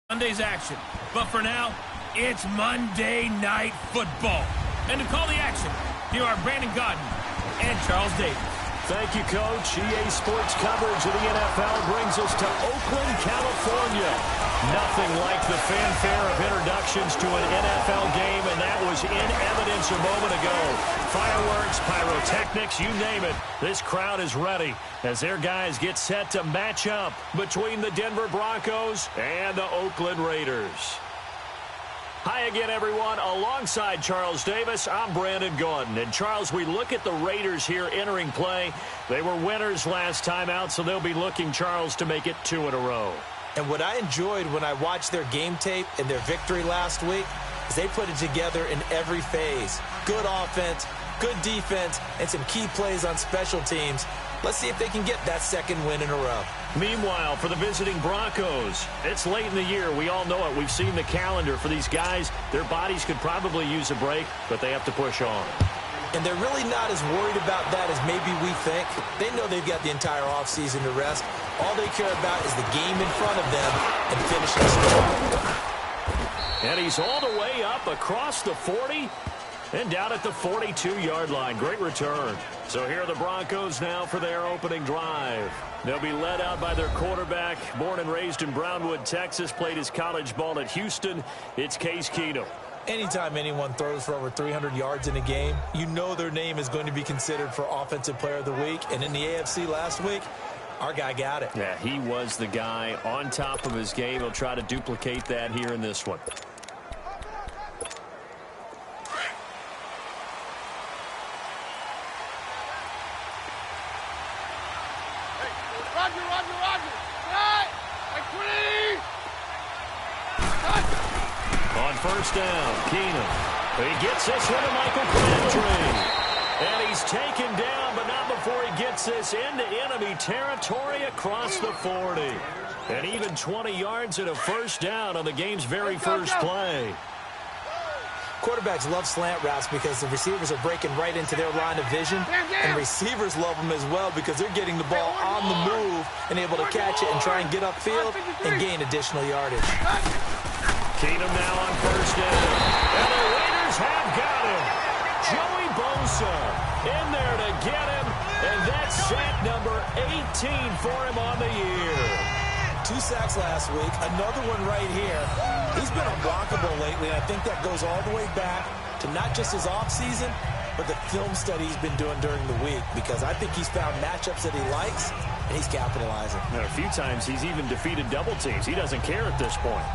Monday's action. But for now, it's Monday Night Football. And to call the action, here are Brandon Gaudin and Charles Davis. Thank you, Coach. EA Sports coverage of the NFL brings us to Oakland, California. Nothing like the fanfare of introductions to an NFL game, and that was in evidence a moment ago. Fireworks, pyrotechnics, you name it. This crowd is ready as their guys get set to match up between the Denver Broncos and the Oakland Raiders. Hi again, everyone. Alongside Charles Davis, I'm Brandon Gaudin. And, Charles, we look at the Raiders here entering play. They were winners last time out, so they'll be looking, Charles, to make it 2 in a row. And what I enjoyed when I watched their game tape and their victory last week is they put it together in every phase. Good offense, good defense, and some key plays on special teams. Let's see if they can get that second win in a row. Meanwhile, for the visiting Broncos, it's late in the year. We all know it. We've seen the calendar for these guys. Their bodies could probably use a break, but they have to push on. And they're really not as worried about that as maybe we think. They know they've got the entire offseason to rest. All they care about is the game in front of them and finishing strong. And he's all the way up across the 40 and down at the 42-yard line. Great return. So here are the Broncos now for their opening drive. They'll be led out by their quarterback, born and raised in Brownwood, Texas, played his college ball at Houston. It's Case Keenum. Anytime anyone throws for over 300 yards in a game, you know their name is going to be considered for Offensive Player of the Week. And in the AFC last week, our guy got it. Yeah, he was the guy on top of his game. He'll try to duplicate that here in this one. On first down, Keenum. He gets this one to Michael Crabtree. And he's taken down, but not before he gets this into enemy territory across the 40. And even 20 yards and a first down on the game's very first play. Quarterbacks love slant routes because the receivers are breaking right into their line of vision. And receivers love them as well because they're getting the ball on the move and able to catch it and try and get upfield and gain additional yardage. Keenum now on first down. And the Raiders have got him. Joey Bosa in there to get him. And that's sack number 18 for him on the year. 2 sacks last week. Another one right here. He's been unblockable lately, and I think that goes all the way back to not just his offseason, but the film study he's been doing during the week, because I think he's found matchups that he likes, and he's capitalizing. And a few times he's even defeated double teams. He doesn't care at this point.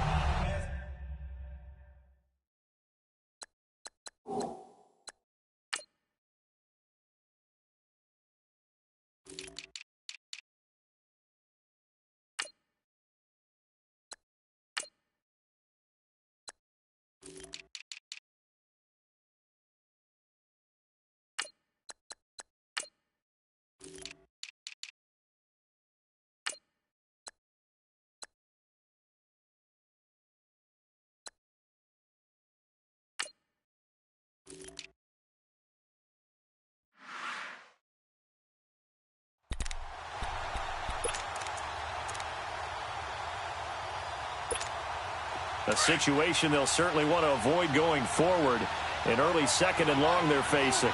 A situation they'll certainly want to avoid going forward. An early second and long they're facing.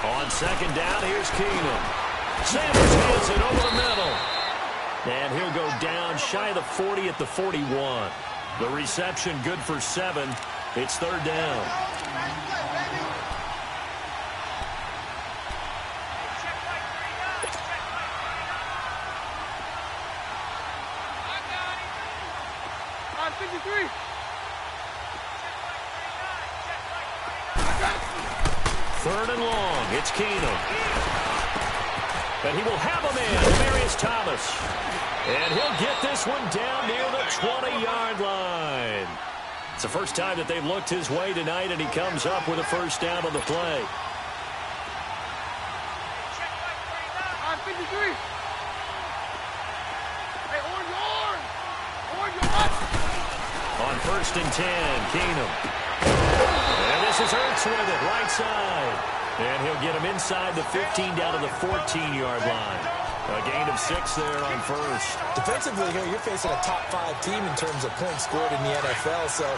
On second down, here's Keenum. Sanders gets it over the middle. And he'll go down shy of the 40 at the 41. The reception good for 7. It's third down. Third and long. It's Keenum. And he will have him in. Demarius Thomas. And he'll get this one down near the 20-yard line. It's the first time that they've looked his way tonight, and he comes up with a first down on the play. On first and 10, Keenum. And this This is Ertz with it, right side. And he'll get him inside the 15 down to the 14-yard line. A gain of 6 there on first. Defensively here, you're facing a top-5 team in terms of points scored in the NFL. So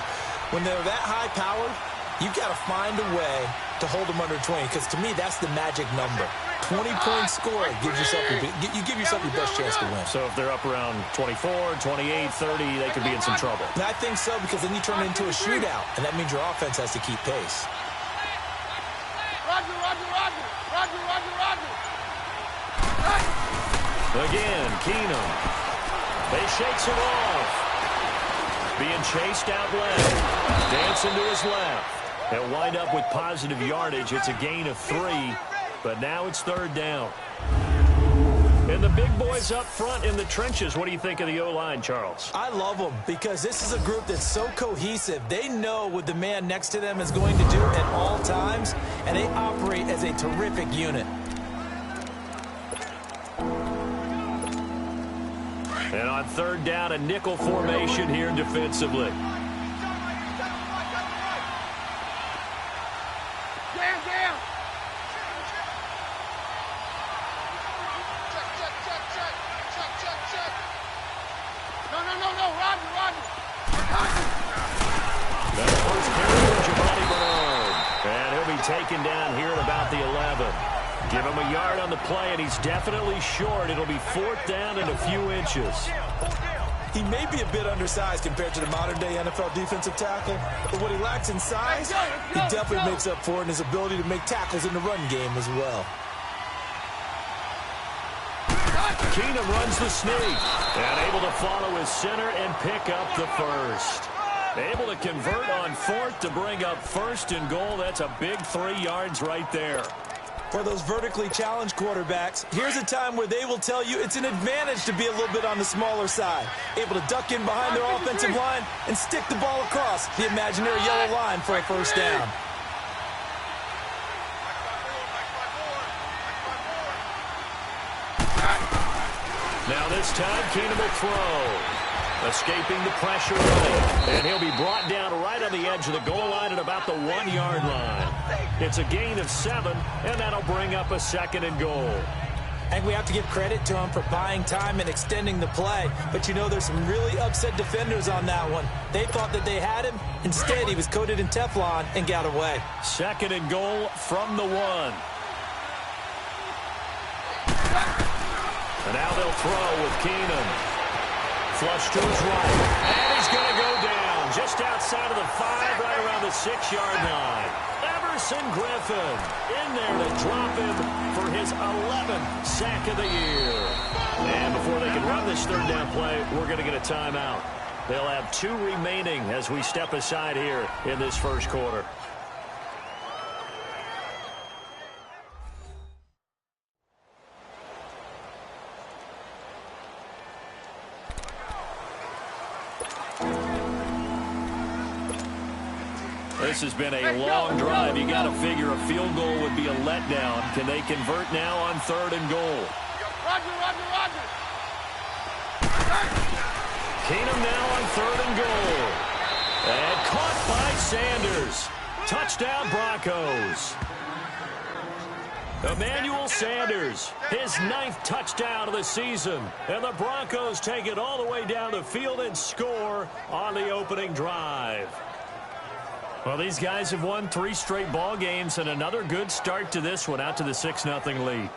when they're that high-powered, you've got to find a way to hold them under 20. Because to me, that's the magic number. 20 points scored gives yourself you give yourself your best chance to win. So if they're up around 24, 28, 30, they could be in some trouble. And I think so, because then you turn it into a shootout, and that means your offense has to keep pace. Roger, roger, roger. Roger, roger, roger. Again, Keenum. They shakes him off. Being chased out left. Dancing to his left. They'll wind up with positive yardage. It's a gain of 3, but now it's 3rd down. And the big boys up front in the trenches. What do you think of the O-line, Charles? I love them because this is a group that's so cohesive. They know what the man next to them is going to do at all times, and they operate as a terrific unit. And on 3rd down, a nickel formation here defensively. Jam, jam. Check. No. Roger, roger. That first carry with Giovanni Bernard. And he'll be taken down here at about the 11. Give him a yard on the play, and he's definitely short. It'll be 4th down and a few inches. He may be a bit undersized compared to the modern-day NFL defensive tackle, but what he lacks in size, he definitely makes up for it in his ability to make tackles in the run game as well. Keenum runs the sneak, and able to follow his center and pick up the first. Able to convert on 4th to bring up 1st and goal. That's a big 3 yards right there. For those vertically challenged quarterbacks, here's a time where they will tell you it's an advantage to be a little bit on the smaller side. Able to duck in behind their offensive line and stick the ball across the imaginary yellow line for a first down. Now this time, Keenum will throw. Escaping the pressure early. And he'll be brought down right on the edge of the goal line at about the 1-yard line. It's a gain of 7, and that'll bring up a 2nd and goal. And we have to give credit to him for buying time and extending the play. But you know, there's some really upset defenders on that one. They thought that they had him. Instead, he was coated in Teflon and got away. 2nd and goal from the 1. And now they'll throw with Keenum. Flush to his right. And he's going to go down just outside of the 5, right around the 6-yard line. Everson Griffin in there to drop him for his 11th sack of the year. And before they can run this 3rd down play, we're going to get a timeout. They'll have 2 remaining as we step aside here in this first quarter. This has been a long drive. You got to figure a field goal would be a letdown. Can they convert now on 3rd and goal? Roger. Keenum now on 3rd and goal. And caught by Sanders. Touchdown Broncos. Emmanuel Sanders, his 9th touchdown of the season. And the Broncos take it all the way down the field and score on the opening drive. Well, these guys have won 3 straight ball games and another good start to this one, out to the 6-0 lead.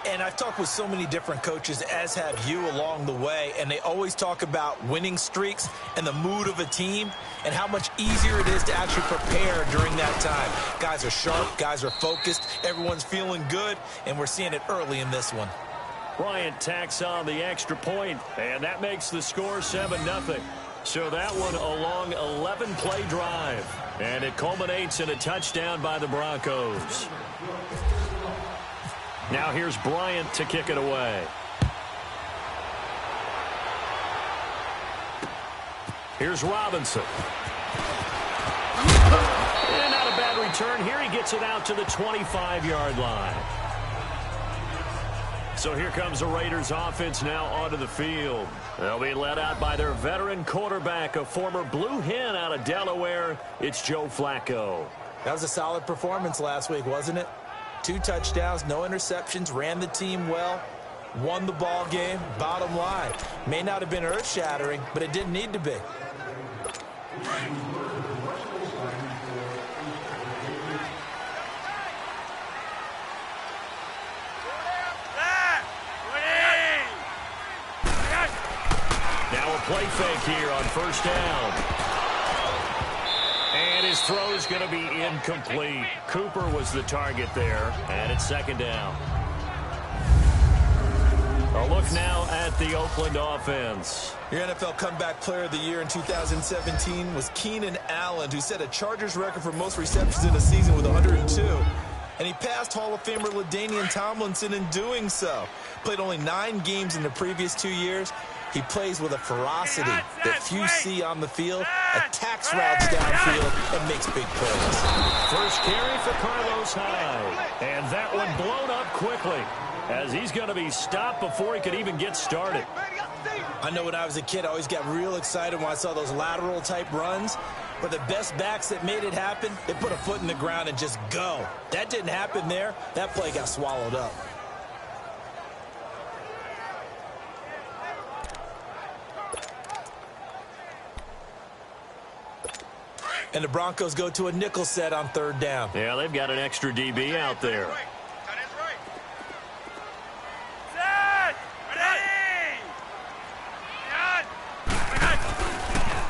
And I've talked with so many different coaches, as have you, along the way, and they always talk about winning streaks and the mood of a team and how much easier it is to actually prepare during that time. Guys are sharp, guys are focused, everyone's feeling good, and we're seeing it early in this one. Bryant tacks on the extra point, and that makes the score 7-0. So that one a long 11-play drive. And it culminates in a touchdown by the Broncos. Now here's Bryant to kick it away. Here's Robinson. And not a bad return here. He gets it out to the 25-yard line. So here comes the Raiders offense now onto the field. They'll be led out by their veteran quarterback, a former Blue Hen out of Delaware. It's Joe Flacco. That was a solid performance last week, wasn't it? 2 touchdowns, no interceptions, ran the team well, won the ball game. Bottom line, may not have been earth-shattering, but it didn't need to be. Now a play fake here on first down. And his throw is going to be incomplete. Cooper was the target there, and it's second down. A look now at the Oakland offense. Your NFL Comeback Player of the Year in 2017 was Keenan Allen, who set a Chargers record for most receptions in a season with 102. And he passed Hall of Famer LaDainian Tomlinson in doing so. Played only 9 games in the previous 2 years. He plays with a ferocity that few see on the field, attacks routes downfield, and makes big plays. First carry for Carlos Hyde. And that one blown up quickly as he's going to be stopped before he could even get started. I know when I was a kid, I always got real excited when I saw those lateral-type runs. But the best backs that made it happen, they put a foot in the ground and just go. That didn't happen there. That play got swallowed up. And the Broncos go to a nickel set on third down. Yeah, they've got an extra DB out there.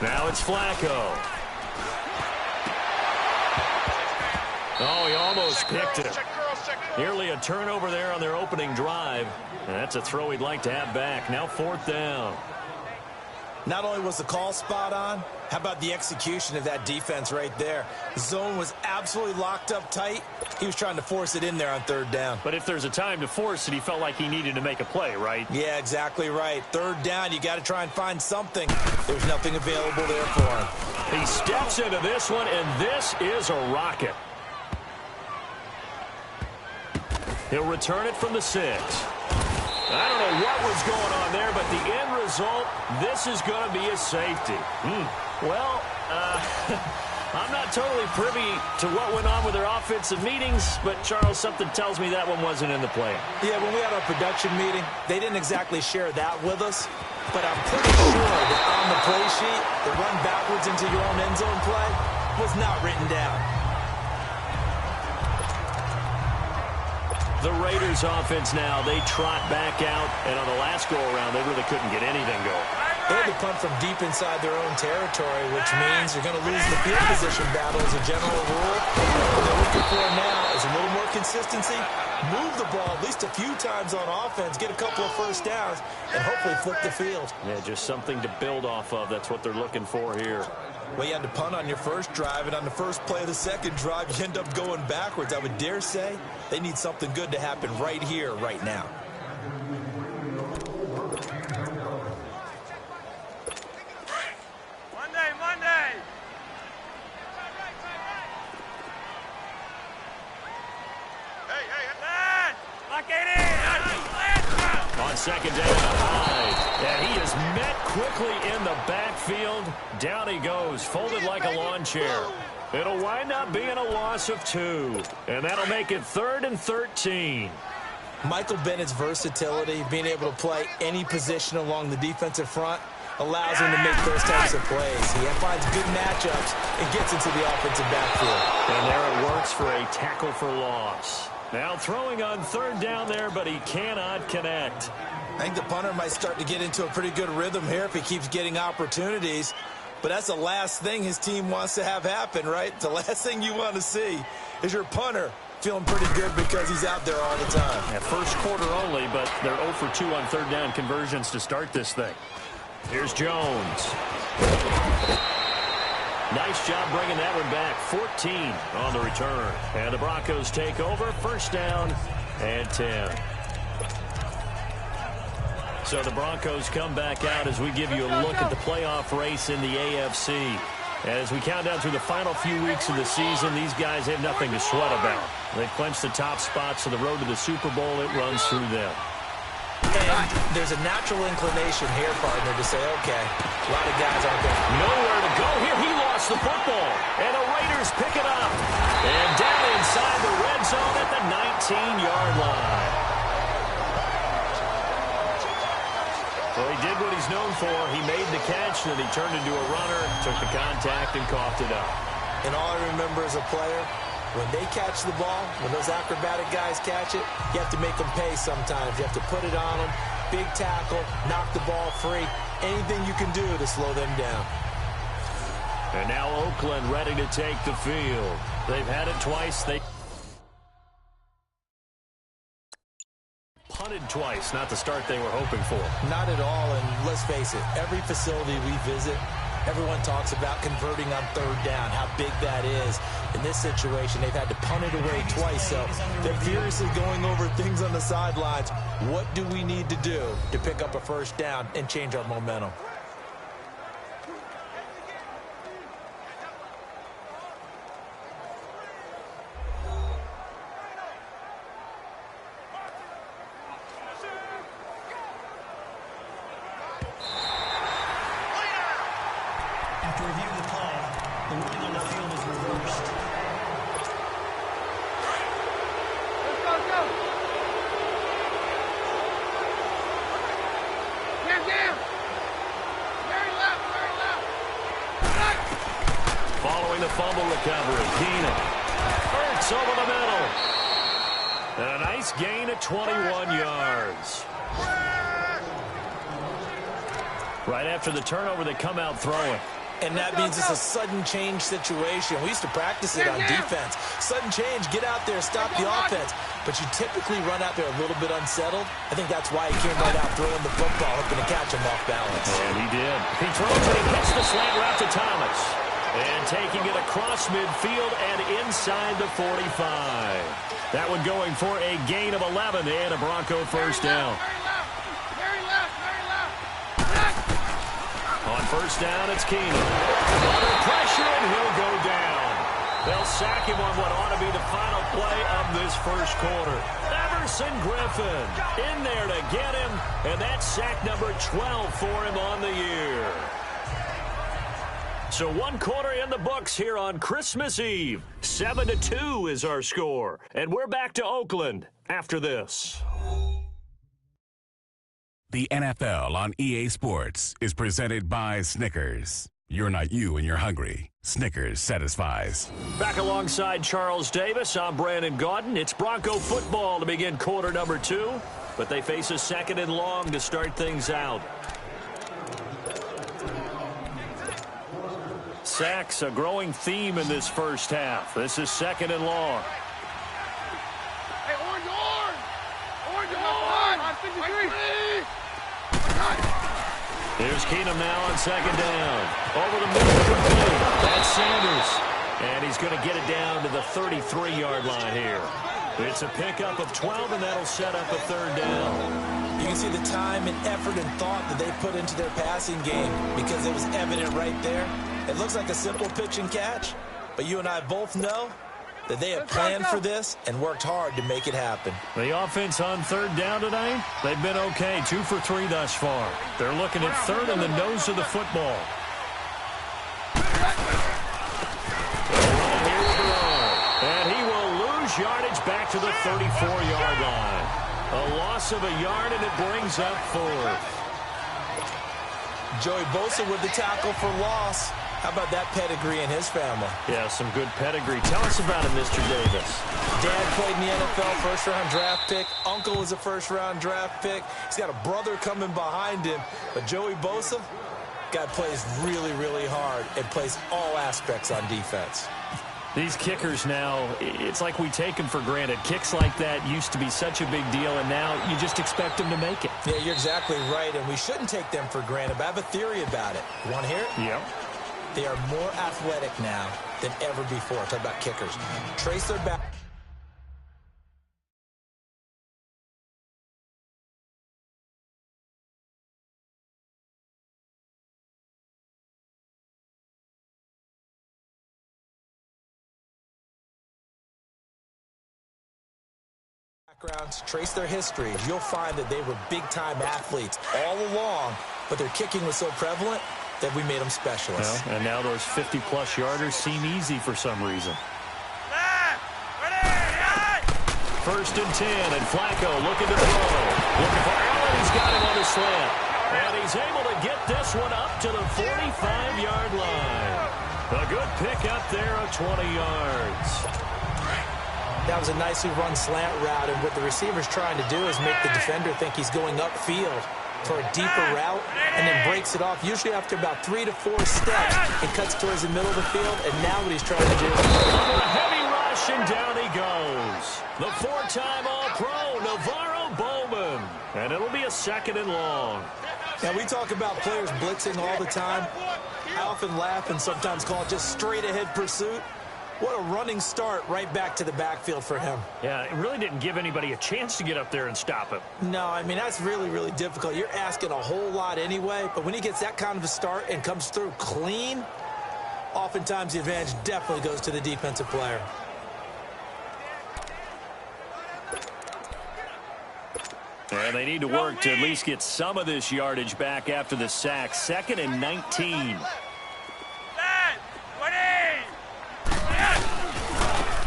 Now it's Flacco. Oh, he almost picked it. Nearly a turnover there on their opening drive. And that's a throw he'd like to have back. Now fourth down. Not only was the call spot on, how about the execution of that defense right there? The zone was absolutely locked up tight. He was trying to force it in there on third down. But if there's a time to force it, he felt like he needed to make a play, right? Yeah, exactly right. Third down, you got to try and find something. There's nothing available there for him. He steps into this one, and this is a rocket. He'll return it from the 6. I don't know what was going on there, but the end result, this is going to be a safety. Well, I'm not totally privy to what went on with their offensive meetings, but, Charles, something tells me that one wasn't in the plan. Yeah, when we had our production meeting, they didn't exactly share that with us, but I'm pretty sure that on the play sheet, the run backwards into your own end zone play was not written down. The Raiders offense now, they trot back out, and on the last go-around, they really couldn't get anything going. They had to punt from deep inside their own territory, which means you're going to lose the field position battle as a general rule. What they're looking for now is a little more consistency, move the ball at least a few times on offense, get a couple of first downs, and hopefully flip the field. Yeah, just something to build off of. That's what they're looking for here. Well, you had to punt on your first drive, and on the first play of the second drive, you end up going backwards. I would dare say they need something good to happen right here, right now. Monday. Hey, lock it in. On second down, Hyde. And he is met quickly in the backfield. Down he goes, folded like a lawn chair. It'll wind up being a loss of 2. And that'll make it 3rd and 13. Michael Bennett's versatility, being able to play any position along the defensive front, allows him to make those types of plays. He finds good matchups and gets into the offensive backfield. And there it works for a tackle for loss. Now throwing on third down there, but he cannot connect. I think the punter might start to get into a pretty good rhythm here if he keeps getting opportunities. But that's the last thing his team wants to have happen, right? The last thing you want to see is your punter feeling pretty good because he's out there all the time. Yeah, first quarter only, but they're 0 for 2 on third down conversions to start this thing. Here's Jones. Nice job bringing that one back. 14 on the return. And the Broncos take over. First down and 10. So the Broncos come back out as we give you a look at the playoff race in the AFC. As we count down through the final few weeks of the season, these guys have nothing to sweat about. They've clinched the top spots, so the road to the Super Bowl, it runs through them. And there's a natural inclination here, partner, to say, okay, a lot of guys aren't going. Nowhere to go here. He lost gets the football, and the Raiders pick it up. And down inside the red zone at the 19-yard line. Well, he did what he's known for. He made the catch, and then he turned into a runner, took the contact, and coughed it up. And all I remember as a player, when they catch the ball, when those acrobatic guys catch it, you have to make them pay sometimes. You have to put it on them, big tackle, knock the ball free, anything you can do to slow them down. And now Oakland ready to take the field. They've had it twice. They punted twice, not the start they were hoping for. Not at all, and let's face it, every facility we visit, everyone talks about converting on third down, how big that is. In this situation, they've had to punt it away twice, so they're furiously going over things on the sidelines. What do we need to do to pick up a first down and change our momentum? After reviewing the play, the ruling on the field is reversed. Let's go. Down. Very left. Following the fumble recovery, Keenan. Hurts over the middle. And a nice gain at 21 yards. Right after the turnover, they come out throwing. And that means it's a sudden change situation. We used to practice it on defense. Sudden change, get out there, stop the offense. But you typically run out there a little bit unsettled. I think that's why he came right out throwing the football, hoping to catch him off balance. And he did. He throws it, he hits the slant route to Thomas. And taking it across midfield and inside the 45. That one going for a gain of 11 and a Bronco first down. Very left. On first down, it's Keenan. Under pressure, and he'll go down. They'll sack him on what ought to be the final play of this first quarter. Everson Griffin in there to get him, and that's sack number 12 for him on the year. So one quarter in the books here on Christmas Eve. 7-2 is our score, and we're back to Oakland after this. The NFL on EA Sports is presented by Snickers. You're not you and you're hungry. Snickers satisfies. Back alongside Charles Davis, I'm Brandon Gaudin. It's Bronco football to begin quarter number 2, but they face a second and long to start things out. Sacks, a growing theme in this first half. This is second and long. Hey, orange! 53! Here's Keenum now on second down. Over the middle. That's Sanders. And he's going to get it down to the 33-yard line here. It's a pickup of 12, and that'll set up a third down. You can see the time and effort and thought that they put into their passing game because it was evident right there. It looks like a simple pitch and catch, but you and I both know that they have planned for this and worked hard to make it happen. The offense on third down tonight, they've been okay, 2 for 3 thus far. They're looking at third in the nose of the football. And he will lose yardage back to the 34-yard line. A loss of a yard, and it brings up 4th. Joey Bosa with the tackle for loss. How about that pedigree in his family? Yeah, some good pedigree. Tell us about him, Mr. Davis. Dad played in the NFL, first-round draft pick. Uncle was a first-round draft pick. He's got a brother coming behind him. But Joey Bosa, guy plays really, really hard and plays all aspects on defense. These kickers now, it's like we take them for granted. Kicks like that used to be such a big deal, and now you just expect them to make it. Yeah, you're exactly right, and we shouldn't take them for granted. But I have a theory about it. You want to hear it? Yep. They are more athletic now than ever before. Talk about kickers. Trace their back. Backgrounds, trace their histories. You'll find that they were big-time athletes all along, but their kicking was so prevalent, that we made them specialists. Well, and now those 50-plus yarders seem easy for some reason. First and 10, and Flacco looking to throw. Looking for Allen. He's got him on the slant. And he's able to get this one up to the 45-yard line. A good pickup there of 20 yards. That was a nicely run slant route, and what the receiver's trying to do is make the defender think he's going upfield for a deeper route, and then breaks it off, usually after about 3 to 4 steps, and cuts towards the middle of the field, and now what he's trying to do. Under a heavy rush, and down he goes. The 4-time All-Pro, Navarro Bowman. And it'll be a 2nd and long. Now, we talk about players blitzing all the time. I often laugh and sometimes call it just straight-ahead pursuit. What a running start right back to the backfield for him. Yeah, it really didn't give anybody a chance to get up there and stop him. No, I mean, that's really, really difficult. You're asking a whole lot anyway, but when he gets that kind of a start and comes through clean, oftentimes the advantage definitely goes to the defensive player. And they need to work to at least get some of this yardage back after the sack. 2nd and 19.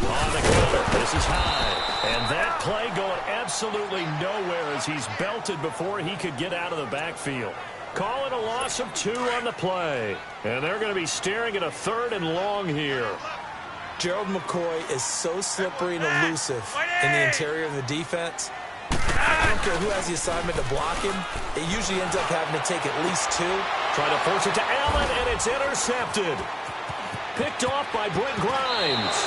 On the counter, this is high. And that play going absolutely nowhere as he's belted before he could get out of the backfield. Call it a loss of 2 on the play. And they're going to be staring at a 3rd and long here. Gerald McCoy is so slippery and elusive in the interior of the defense. I don't care who has the assignment to block him. It usually ends up having to take at least 2. Trying to force it to Allen, and it's intercepted. Picked off by Brent Grimes.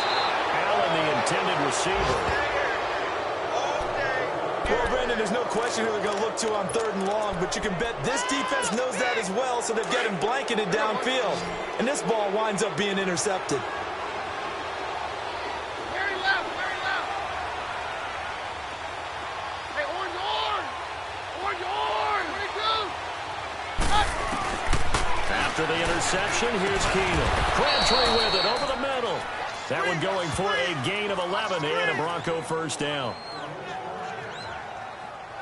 Allen, the intended receiver. Well, Brandon, there's no question who they're going to look to on 3rd and long, but you can bet this defense knows that as well, so they've got him blanketed downfield. And this ball winds up being intercepted. After the interception, here's Keenum. Crabtree with it over the middle. That one going for a gain of 11 and a Bronco 1st down.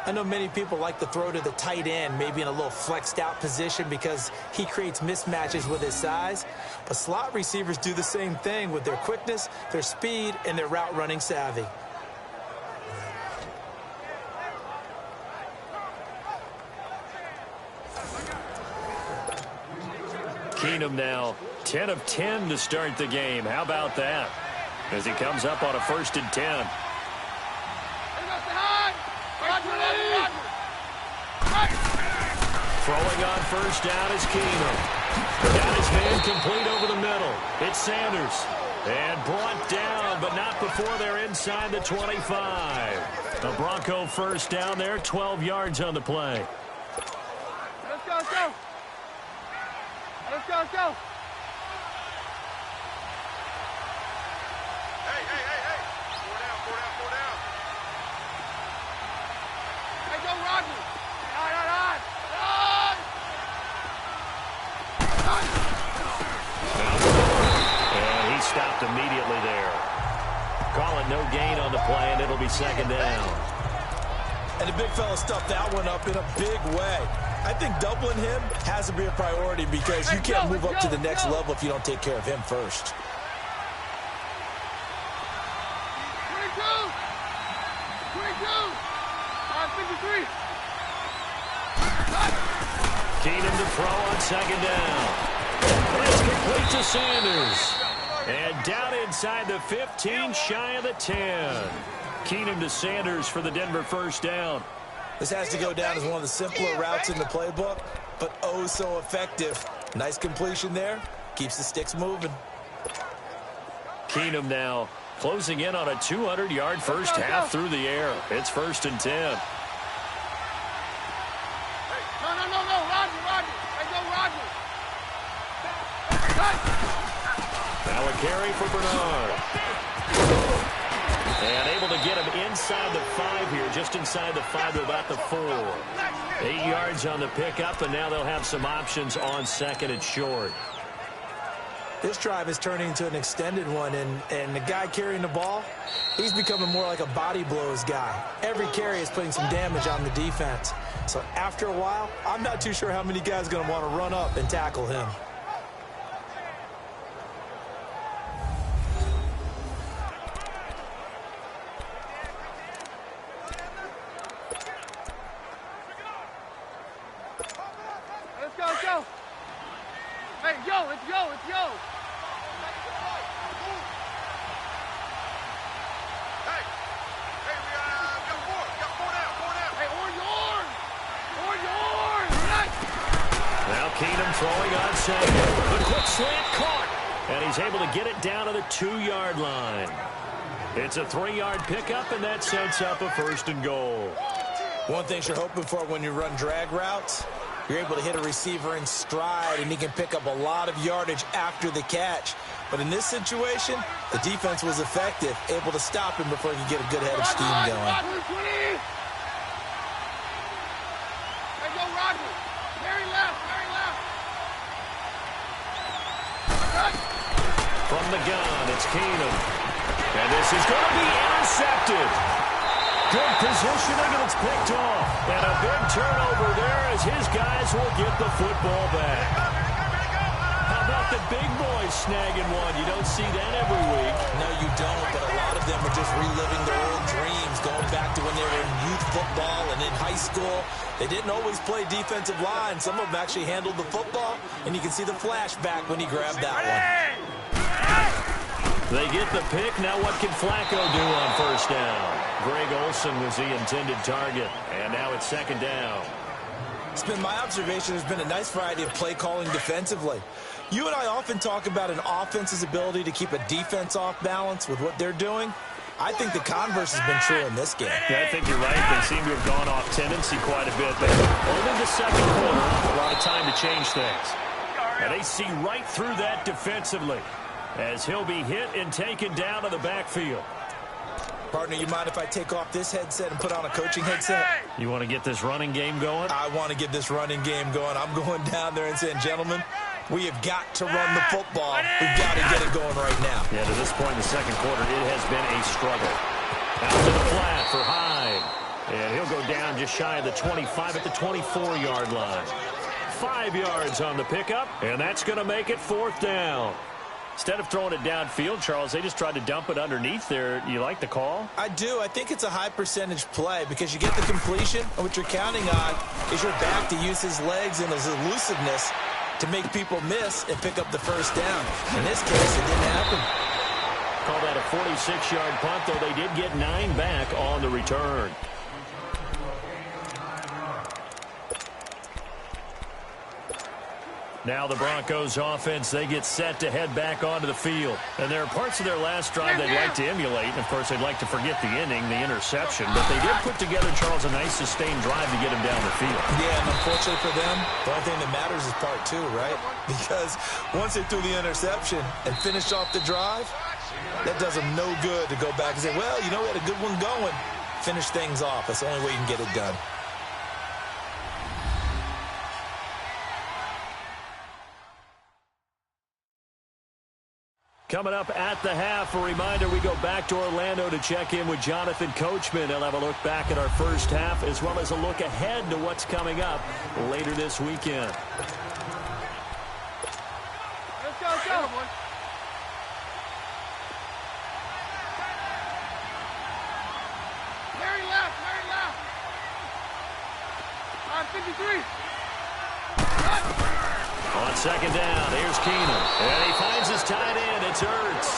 I know many people like to throw to the tight end, maybe in a little flexed out position because he creates mismatches with his size. But slot receivers do the same thing with their quickness, their speed, and their route running savvy. Keenum now 10 of 10 to start the game. How about that? As he comes up on a 1st and 10. Throwing on 1st down is Keenum. Got his man complete over the middle. It's Sanders. And brought down, but not before they're inside the 25. The Bronco 1st down there, 12 yards on the play. Let's go, let's go. Let's go, let's go. Hey, hey, hey, hey. 4 down, 4 down, 4 down. Hey, go, Roger. Run. And he stopped immediately there. Call it no gain on the play, and it'll be 2nd down. And the big fella stuffed that one up in a big way. I think doubling him has to be a priority because you can't move up to the next level if you don't take care of him first. 22. 53. Keenum to throw on 2nd down. It's complete to Sanders. And down inside the 15, shy of the 10. Keenum to Sanders for the Denver 1st down. This has to go down as one of the simpler routes in the playbook, but oh so effective. Nice completion there. Keeps the sticks moving. Keenum now closing in on a 200-yard first half through the air. It's 1st and 10. No, Roger. Hey, go, Roger. Now a carry for Bernard. And able to get him inside the 5 here, just inside the 5 to about the 4. 8 yards on the pickup, and now they'll have some options on 2nd and short. This drive is turning into an extended one, and the guy carrying the ball, he's becoming more like a body blows guy. Every carry is putting some damage on the defense. So after a while, I'm not too sure how many guys are going to want to run up and tackle him. Let's go. Hey, it's yo. Hey, we got four down. Hey, or yours. Now Keenum throwing on second. The quick slant caught. And he's able to get it down to the 2-yard line. It's a 3-yard pickup, and that sets up a 1st and goal. One thing you're hoping for when you run drag routes, you're able to hit a receiver in stride, and he can pick up a lot of yardage after the catch. But in this situation, the defense was effective, able to stop him before he could get a good head of steam going. Hey, go, Roger. Very left. From the gun, it's Keenum. And this is going to be intercepted. Good positioning, and it's picked off. And a big turnover there as his guys will get the football back. How about the big boys snagging one? You don't see that every week. No, you don't, but a lot of them are just reliving their old dreams, going back to when they were in youth football and in high school. They didn't always play defensive line. Some of them actually handled the football, and you can see the flashback when he grabbed that one. They get the pick. Now what can Flacco do on 1st down? Greg Olsen was the intended target, and now it's 2nd down. It's been my observation there's been a nice variety of play calling defensively. You and I often talk about an offense's ability to keep a defense off balance with what they're doing. I think the converse has been true in this game. Yeah, I think you're right. They seem to have gone off tendency quite a bit. But only the 2nd quarter, a lot of time to change things. And they see right through that defensively as he'll be hit and taken down to the backfield. Partner, you mind if I take off this headset and put on a coaching headset? You want to get this running game going? I want to get this running game going. I'm going down there and saying, gentlemen, we have got to run the football. We've got to get it going right now. Yeah, to this point in the 2nd quarter, it has been a struggle. Out to the flat for Hyde. And he'll go down just shy of the 25 at the 24-yard line. 5 yards on the pickup, and that's going to make it 4th down. Instead of throwing it downfield, Charles, they just tried to dump it underneath there. You like the call? I do. I think it's a high percentage play because you get the completion, and what you're counting on is your back to use his legs and his elusiveness to make people miss and pick up the 1st down. In this case, it didn't happen. Call that a 46-yard punt, though they did get 9 back on the return. Now the Broncos offense, they get set to head back onto the field. And there are parts of their last drive they'd like to emulate. And, of course, they'd like to forget the ending, the interception. But they did put together, Charles, a nice sustained drive to get him down the field. Yeah, and unfortunately for them, the only thing that matters is part 2, right? Because once they threw the interception and finished off the drive, that does them no good to go back and say, well, you know, we had a good one going. Finish things off. That's the only way you can get it done. Coming up at the half, a reminder, we go back to Orlando to check in with Jonathan Coachman. He'll have a look back at our 1st half as well as a look ahead to what's coming up later this weekend. Let's go. Very left. On 53. On 2nd down, here's Keenum. And he finds his tight end. It's Ertz.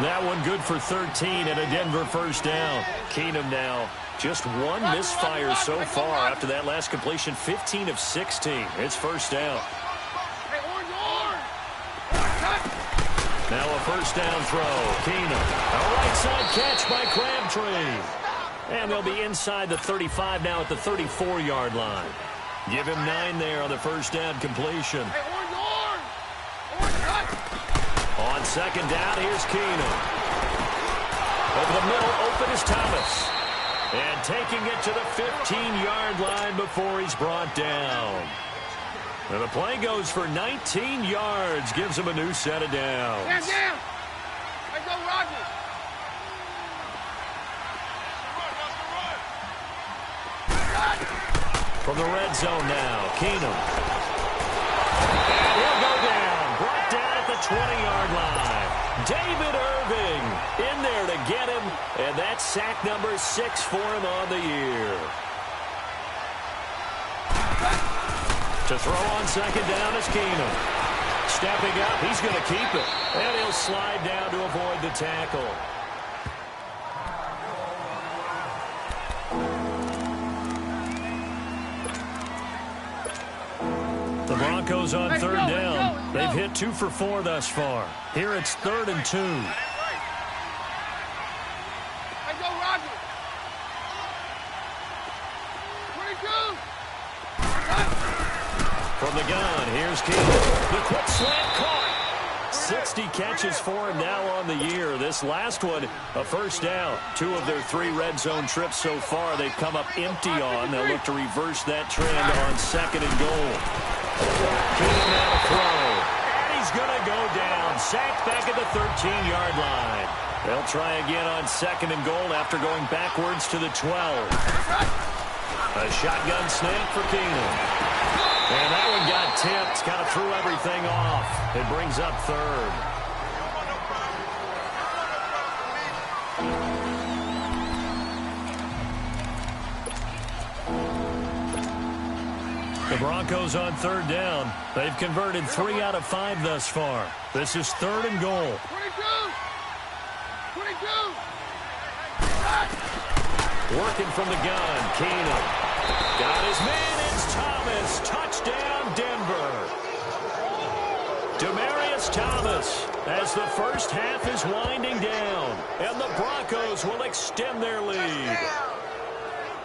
That one good for 13 and a Denver 1st down. Keenum now just 1 misfire so far after that last completion, 15 of 16. It's 1st down. Now a 1st down throw. Keenum. A right side catch by Crabtree. And they'll be inside the 35 now at the 34-yard line. Give him 9 there on the 1st down completion. On 2nd down, here's Keenum. Over the middle, open is Thomas. And taking it to the 15-yard line before he's brought down. And the play goes for 19 yards, gives him a new set of downs. Down. Let's go, Rodgers. From the red zone now, Keenum. And he'll go down, brought down at the 20-yard line. David Irving in there to get him, and that's sack number 6 for him on the year. To throw on second down is Keenum. Stepping up, he's going to keep it. And he'll slide down to avoid the tackle. The Broncos on third down. They've hit 2 for 4 thus far. Here it's 3rd and 2. Let's go, Rodgers. 22. From the gun, here's Keenum. The quick slant caught. 60 catches for him now on the year. This last one, a first down. 2 of their 3 red zone trips so far they've come up empty on. They'll look to reverse that trend on 2nd and goal. Keenum now to throw. And he's going to go down. Sacked back at the 13-yard line. They'll try again on 2nd and goal after going backwards to the 12. A shotgun snap for Keenum. And that one got tipped, kind of threw everything off. It brings up 3rd. The Broncos on third down. They've converted 3 out of 5 thus far. This is 3rd and goal. 22. Working from the gun, Keenum. Got his man, it's Thomas. Touchdown, Denver. Demaryius Thomas as the first half is winding down. And the Broncos will extend their lead.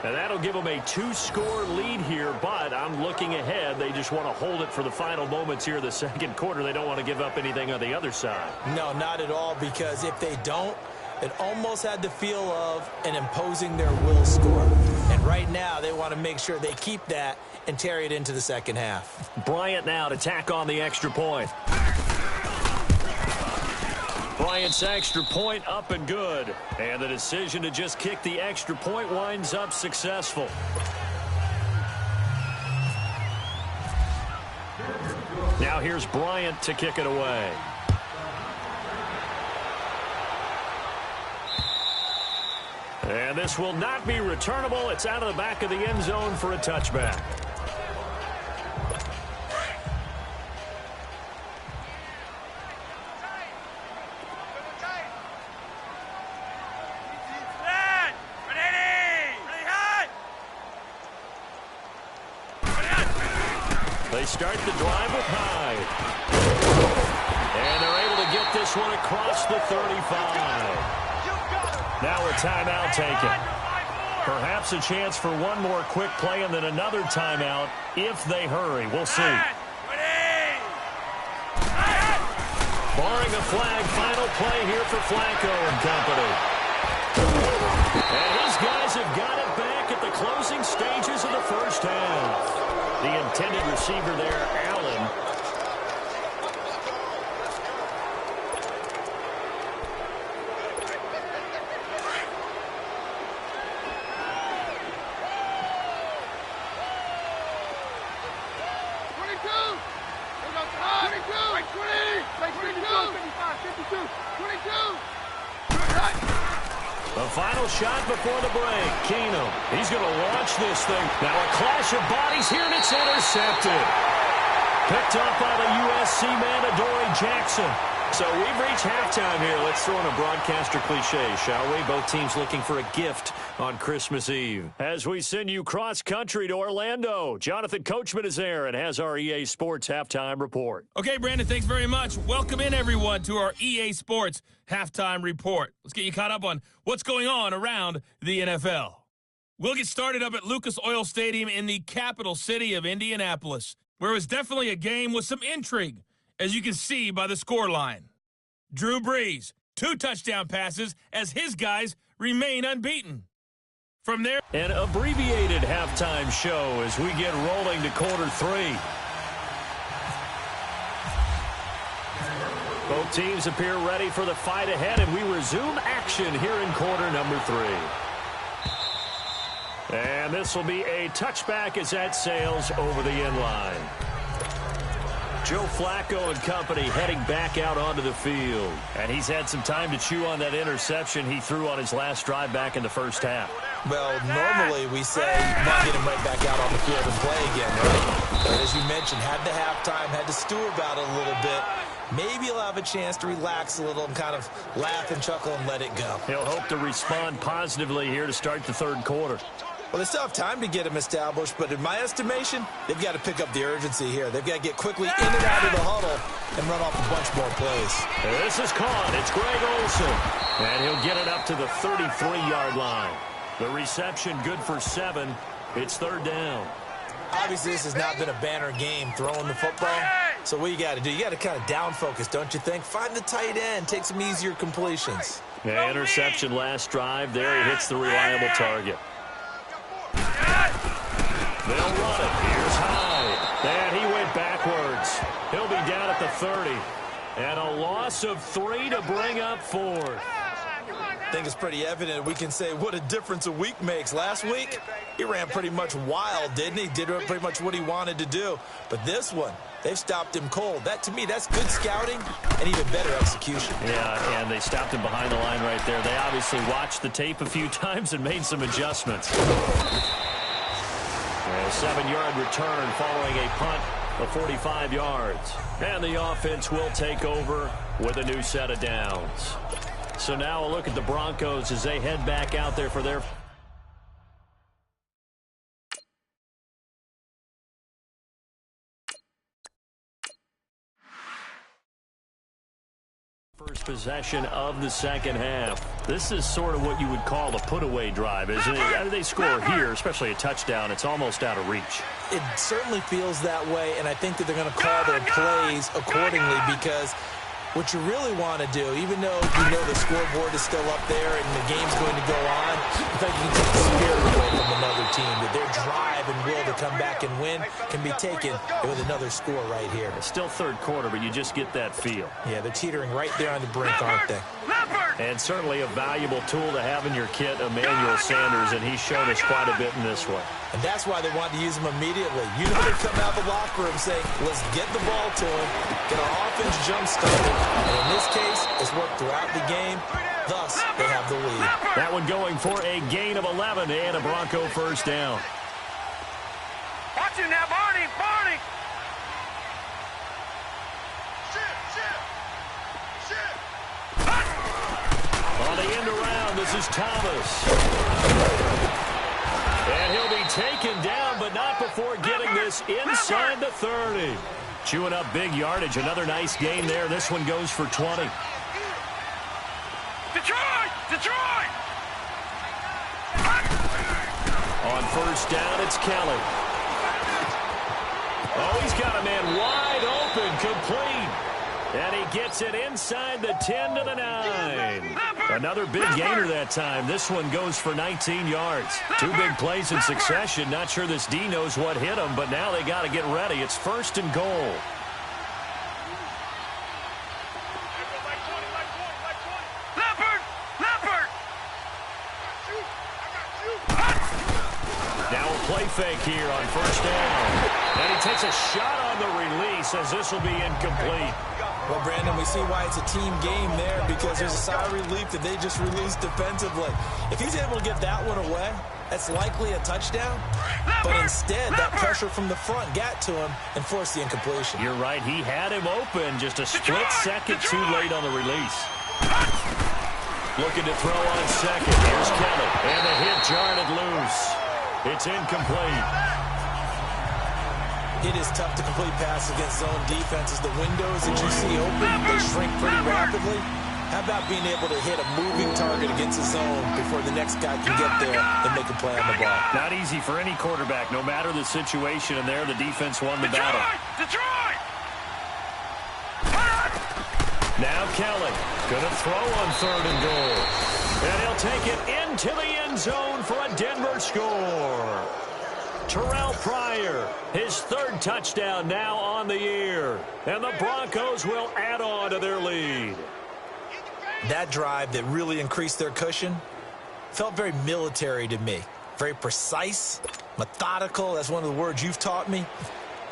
And that'll give them a 2-score lead here, but I'm looking ahead. They just want to hold it for the final moments here in the second quarter. They don't want to give up anything on the other side. No, not at all, because if they don't, it almost had the feel of an imposing their will score. And right now, they want to make sure they keep that and carry it into the second half. Bryant now to tack on the extra point. Bryant's extra point up and good. And the decision to just kick the extra point winds up successful. Now here's Bryant to kick it away. And this will not be returnable. It's out of the back of the end zone for a touchback. They start the drive with Hyde. And they're able to get this one across the 35. Now a timeout taken. Perhaps a chance for one more quick play and then another timeout if they hurry. We'll see. Barring a flag, final play here for Flacco and company. And his guys have got it back at the closing stages of the first half. The intended receiver there, Allen. The final shot before the break. Keenum. He's going to launch this thing. Now a clash of bodies here, and it's intercepted. Picked up by the USC man, Adoree Jackson. So we've reached halftime here. Let's throw in a broadcaster cliche, shall we? Both teams looking for a gift on Christmas Eve. As we send you cross-country to Orlando, Jonathan Coachman is there and has our EA Sports Halftime Report. Okay, Brandon, thanks very much. Welcome in, everyone, to our EA Sports Halftime Report. Let's get you caught up on what's going on around the NFL. We'll get started up at Lucas Oil Stadium in the capital city of Indianapolis, where it was definitely a game with some intrigue, as you can see by the scoreline. Drew Brees, 2 touchdown passes as his guys remain unbeaten. From there, an abbreviated halftime show as we get rolling to quarter 3. Both teams appear ready for the fight ahead, and we resume action here in quarter number 3. And this will be a touchback as that sails over the end line. Joe Flacco and company heading back out onto the field. And he's had some time to chew on that interception he threw on his last drive back in the first half. Well, normally we say you might get him right back out on the field and play again, right? But as you mentioned, had the halftime, had to stew about it a little bit. Maybe he'll have a chance to relax a little and kind of laugh and chuckle and let it go. He'll hope to respond positively here to start the third quarter. Well, they still have time to get him established, but in my estimation, they've got to pick up the urgency here. They've got to get quickly in and out of the huddle and run off a bunch more plays. This is caught. It's Greg Olsen. And he'll get it up to the 33-yard line. The reception good for 7. It's third down. Obviously, this has not been a banner game throwing the football. So what you got to do, you got to kind of down focus, don't you think? Find the tight end, take some easier completions. Yeah, interception last drive. There he hits the reliable target. They'll run it. Here's Hyde. And he went backwards. He'll be down at the 30. And a loss of 3 to bring up 4th. I think it's pretty evident we can say what a difference a week makes. Last week, he ran pretty much wild, didn't he? Did pretty much what he wanted to do. But this one, they've stopped him cold. That, to me, that's good scouting and even better execution. Yeah, and they stopped him behind the line right there. They obviously watched the tape a few times and made some adjustments. A 7-yard return following a punt of 45 yards. And the offense will take over with a new set of downs. So now a look at the Broncos as they head back out there for their first possession of the second half. This is sort of what you would call a put-away drive, isn't it? They score here, especially a touchdown. It's almost out of reach. It certainly feels that way, and I think that they're going to call their plays accordingly because what you really want to do, even though you know the scoreboard is still up there and the game's going to go on, I think you can take the spirit away from another team, that their drive and will to come back and win can be taken with another score right here. It's still third quarter, but you just get that feel. Yeah, they're teetering right there on the brink, aren't they? And certainly a valuable tool to have in your kit, Emmanuel Sanders, and he's shown us quite a bit in this one. And that's why they want to use him immediately. You know they come out of the locker room saying, let's get the ball to him, get our offense jump-started. And in this case, it's worked throughout the game. Thus, they have the lead. That one going for a gain of 11 and a Bronco first down. Watch him now, Barney! Barney! On the end around, this is Thomas. And he'll be taken down, but not before getting this inside the 30. Chewing up big yardage. Another nice gain there. This one goes for 20. Detroit! Detroit! On first down, it's Kelly. Oh, he's got a man wide open, complete. And he gets it inside the 10 to the 9. Another big gainer that time. This one goes for 19 yards. 2 big plays in succession. Not sure this D knows what hit him, but now they got to get ready. It's first and goal. Leopard! Leopard! Now a play fake here on first down. And he takes a shot on the release as this will be incomplete. Well, Brandon, we see why it's a team game there because there's a sigh of relief that they just released defensively. If he's able to get that one away, that's likely a touchdown. But instead, that pressure from the front got to him and forced the incompletion. You're right. He had him open. Just a split second too late on the release. Looking to throw on second. Here's Kelly. And the hit jarred it loose. It's incomplete. It is tough to complete passes against zone defenses. The windows that you see open, they shrink pretty rapidly. How about being able to hit a moving target against a zone before the next guy can get there and make a play on the ball? Not easy for any quarterback, no matter the situation, and there the defense won the battle. Detroit! Now Kelly going to throw on third and goal. And he'll take it into the end zone for a Denver score. Terrell Pryor, his third touchdown now on the year. And the Broncos will add on to their lead. That drive that really increased their cushion felt very military to me. Very precise, methodical. That's one of the words you've taught me.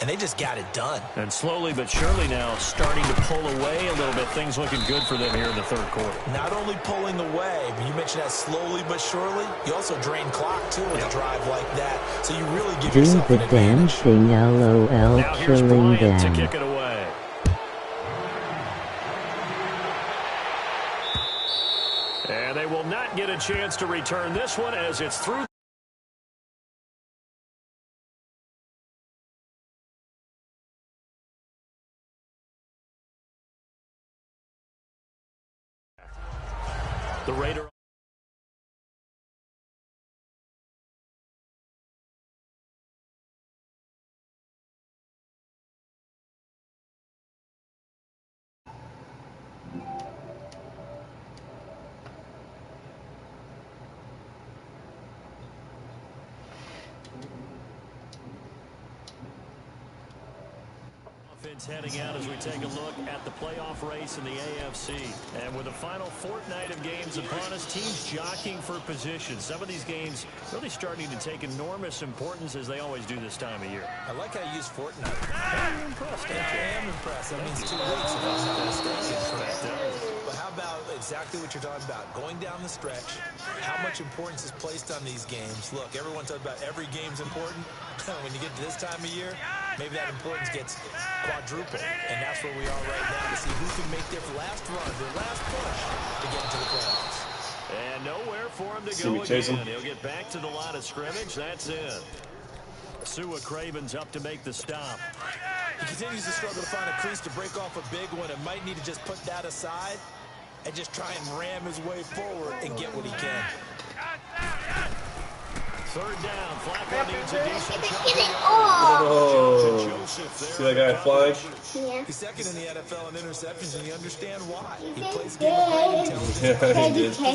And they just got it done. And slowly but surely now starting to pull away a little bit. Things looking good for them here in the third quarter. Not only pulling away, but you mentioned that slowly but surely. You also drain clock, too, with a drive like that. So you really give yourself an advantage. Do the damn thing, LOL, now here's killing Bryant them. to kick it away. And they will not get a chance to return this one as it's through. The Raider. Heading out as we take a look at the playoff race in the AFC. And with the final fortnight of games upon us, teams jockeying for position. Some of these games really starting to take enormous importance as they always do this time of year. I like how you use fortnight. I'm impressed. I am impressed. That means 2 weeks. If I'm not mistaken. But how about exactly what you're talking about? Going down the stretch, how much importance is placed on these games? Look, everyone talks about every game's important. When you get to this time of year, maybe that importance gets quadruple. And that's where we are right now to see who can make their last run, their last push to get into the playoffs. And nowhere for him to go again. He'll get back to the line of scrimmage. That's it. Sua Craven's up to make the stop. He continues to struggle to find a crease to break off a big one and might need to just put that aside and just try and ram his way forward and get what he can. Third down. Flacco needs a decent shot. Oh, see that guy flying? Yeah. He's second in the NFL in interceptions, and you understand why. He plays the game of great intelligence. Yeah, he did. Yeah,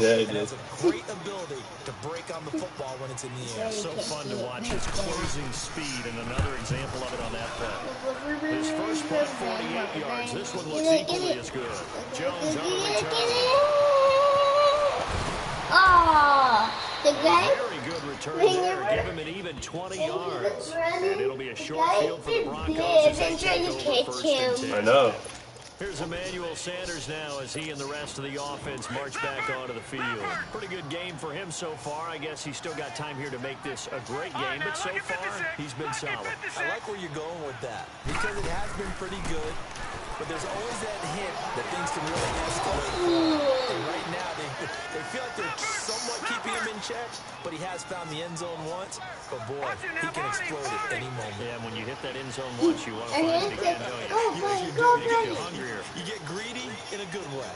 he And did. has a great ability to break on the football when it's in the air. So fun to watch his closing speed, and another example of it on that play. His first play, 48 yards. This one looks equally as good. Jones on the return. Oh, the guy. Very good return there. Give him an even 20 yards. And it'll be a short field for the Broncos as they take over first and 10. I know. Here's Emmanuel Sanders now as he and the rest of the offense march back onto the field. Pretty good game for him so far. I guess he's still got time here to make this a great game, but so far he's been solid. I like where you're going with that because it has been pretty good, but there's always that hint that things can really escalate. And right now they feel like they're somewhat keeping him in check, but he has found the end zone once. But boy, he can explode at any moment. Yeah, when you hit that end zone once, you want to find it again, don't you? You get you hungrier. You get greedy in a good way.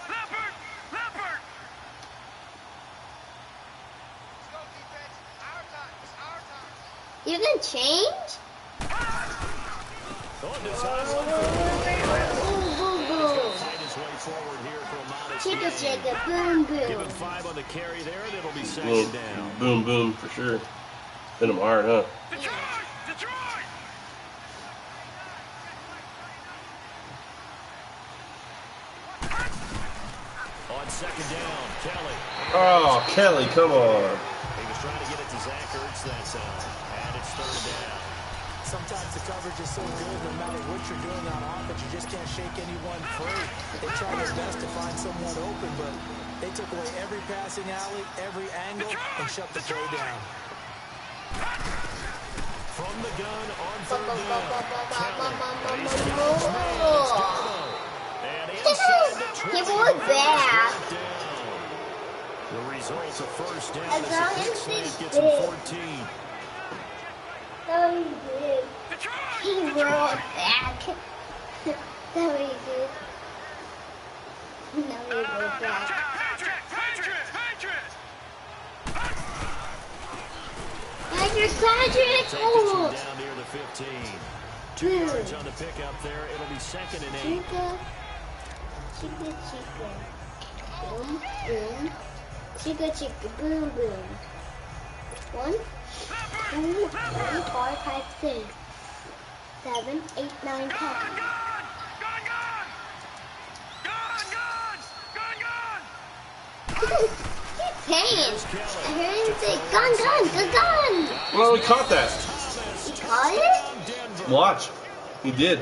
Leopard! You can change? Chicka chicka boom boom. Give him 5 on the carry there, and it'll be second down. Boom, boom, for sure. Hit him hard, huh? Detroit! On second down, Kelly. Oh, Kelly, come on. He was trying to get it to Zach Ertz that time, and it's third down. Sometimes the coverage is so good, no matter what you're doing on offense, you just can't shake anyone free. They try their best to find someone open, but they took away every passing alley, every angle, and shut the play down. From the gun on third down, He was back. The results of first down As long as as the he's gets him big. 14. That was good. He rolled back. That was good. Now we go back. Patrick! Oh! Down near the 15. 2 yards on the pickup there. It'll be second and 8. Chicka, chicka. Boom, boom. Chicka, chicka, boom, boom. 1, 2, 3, 4, 5, 6, 7, 8, 9, 10. Dang! I heard him say, gun, gun, gun, gun! Well, we caught that. He caught it? Watch. He did.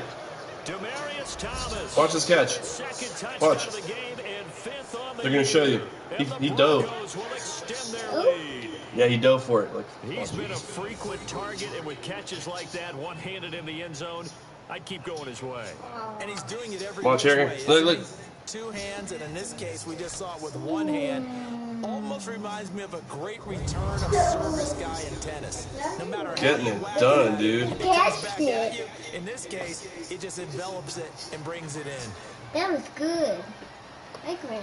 Watch this catch. Watch. They're going to show you. He dove. Oh. Yeah, he dove for it. Like, He's been a frequent target, and with catches like that, one-handed in the end zone, I'd keep going his way. And he's doing it every watch which here. way, Look, look. Two hands, and in this case, we just saw it with one hand. Almost reminds me of a great return of service guy in tennis. No matter Getting how it you whack done, it, dude. it comes back at you. In this case, it just envelops it and brings it in. That was good. I agree.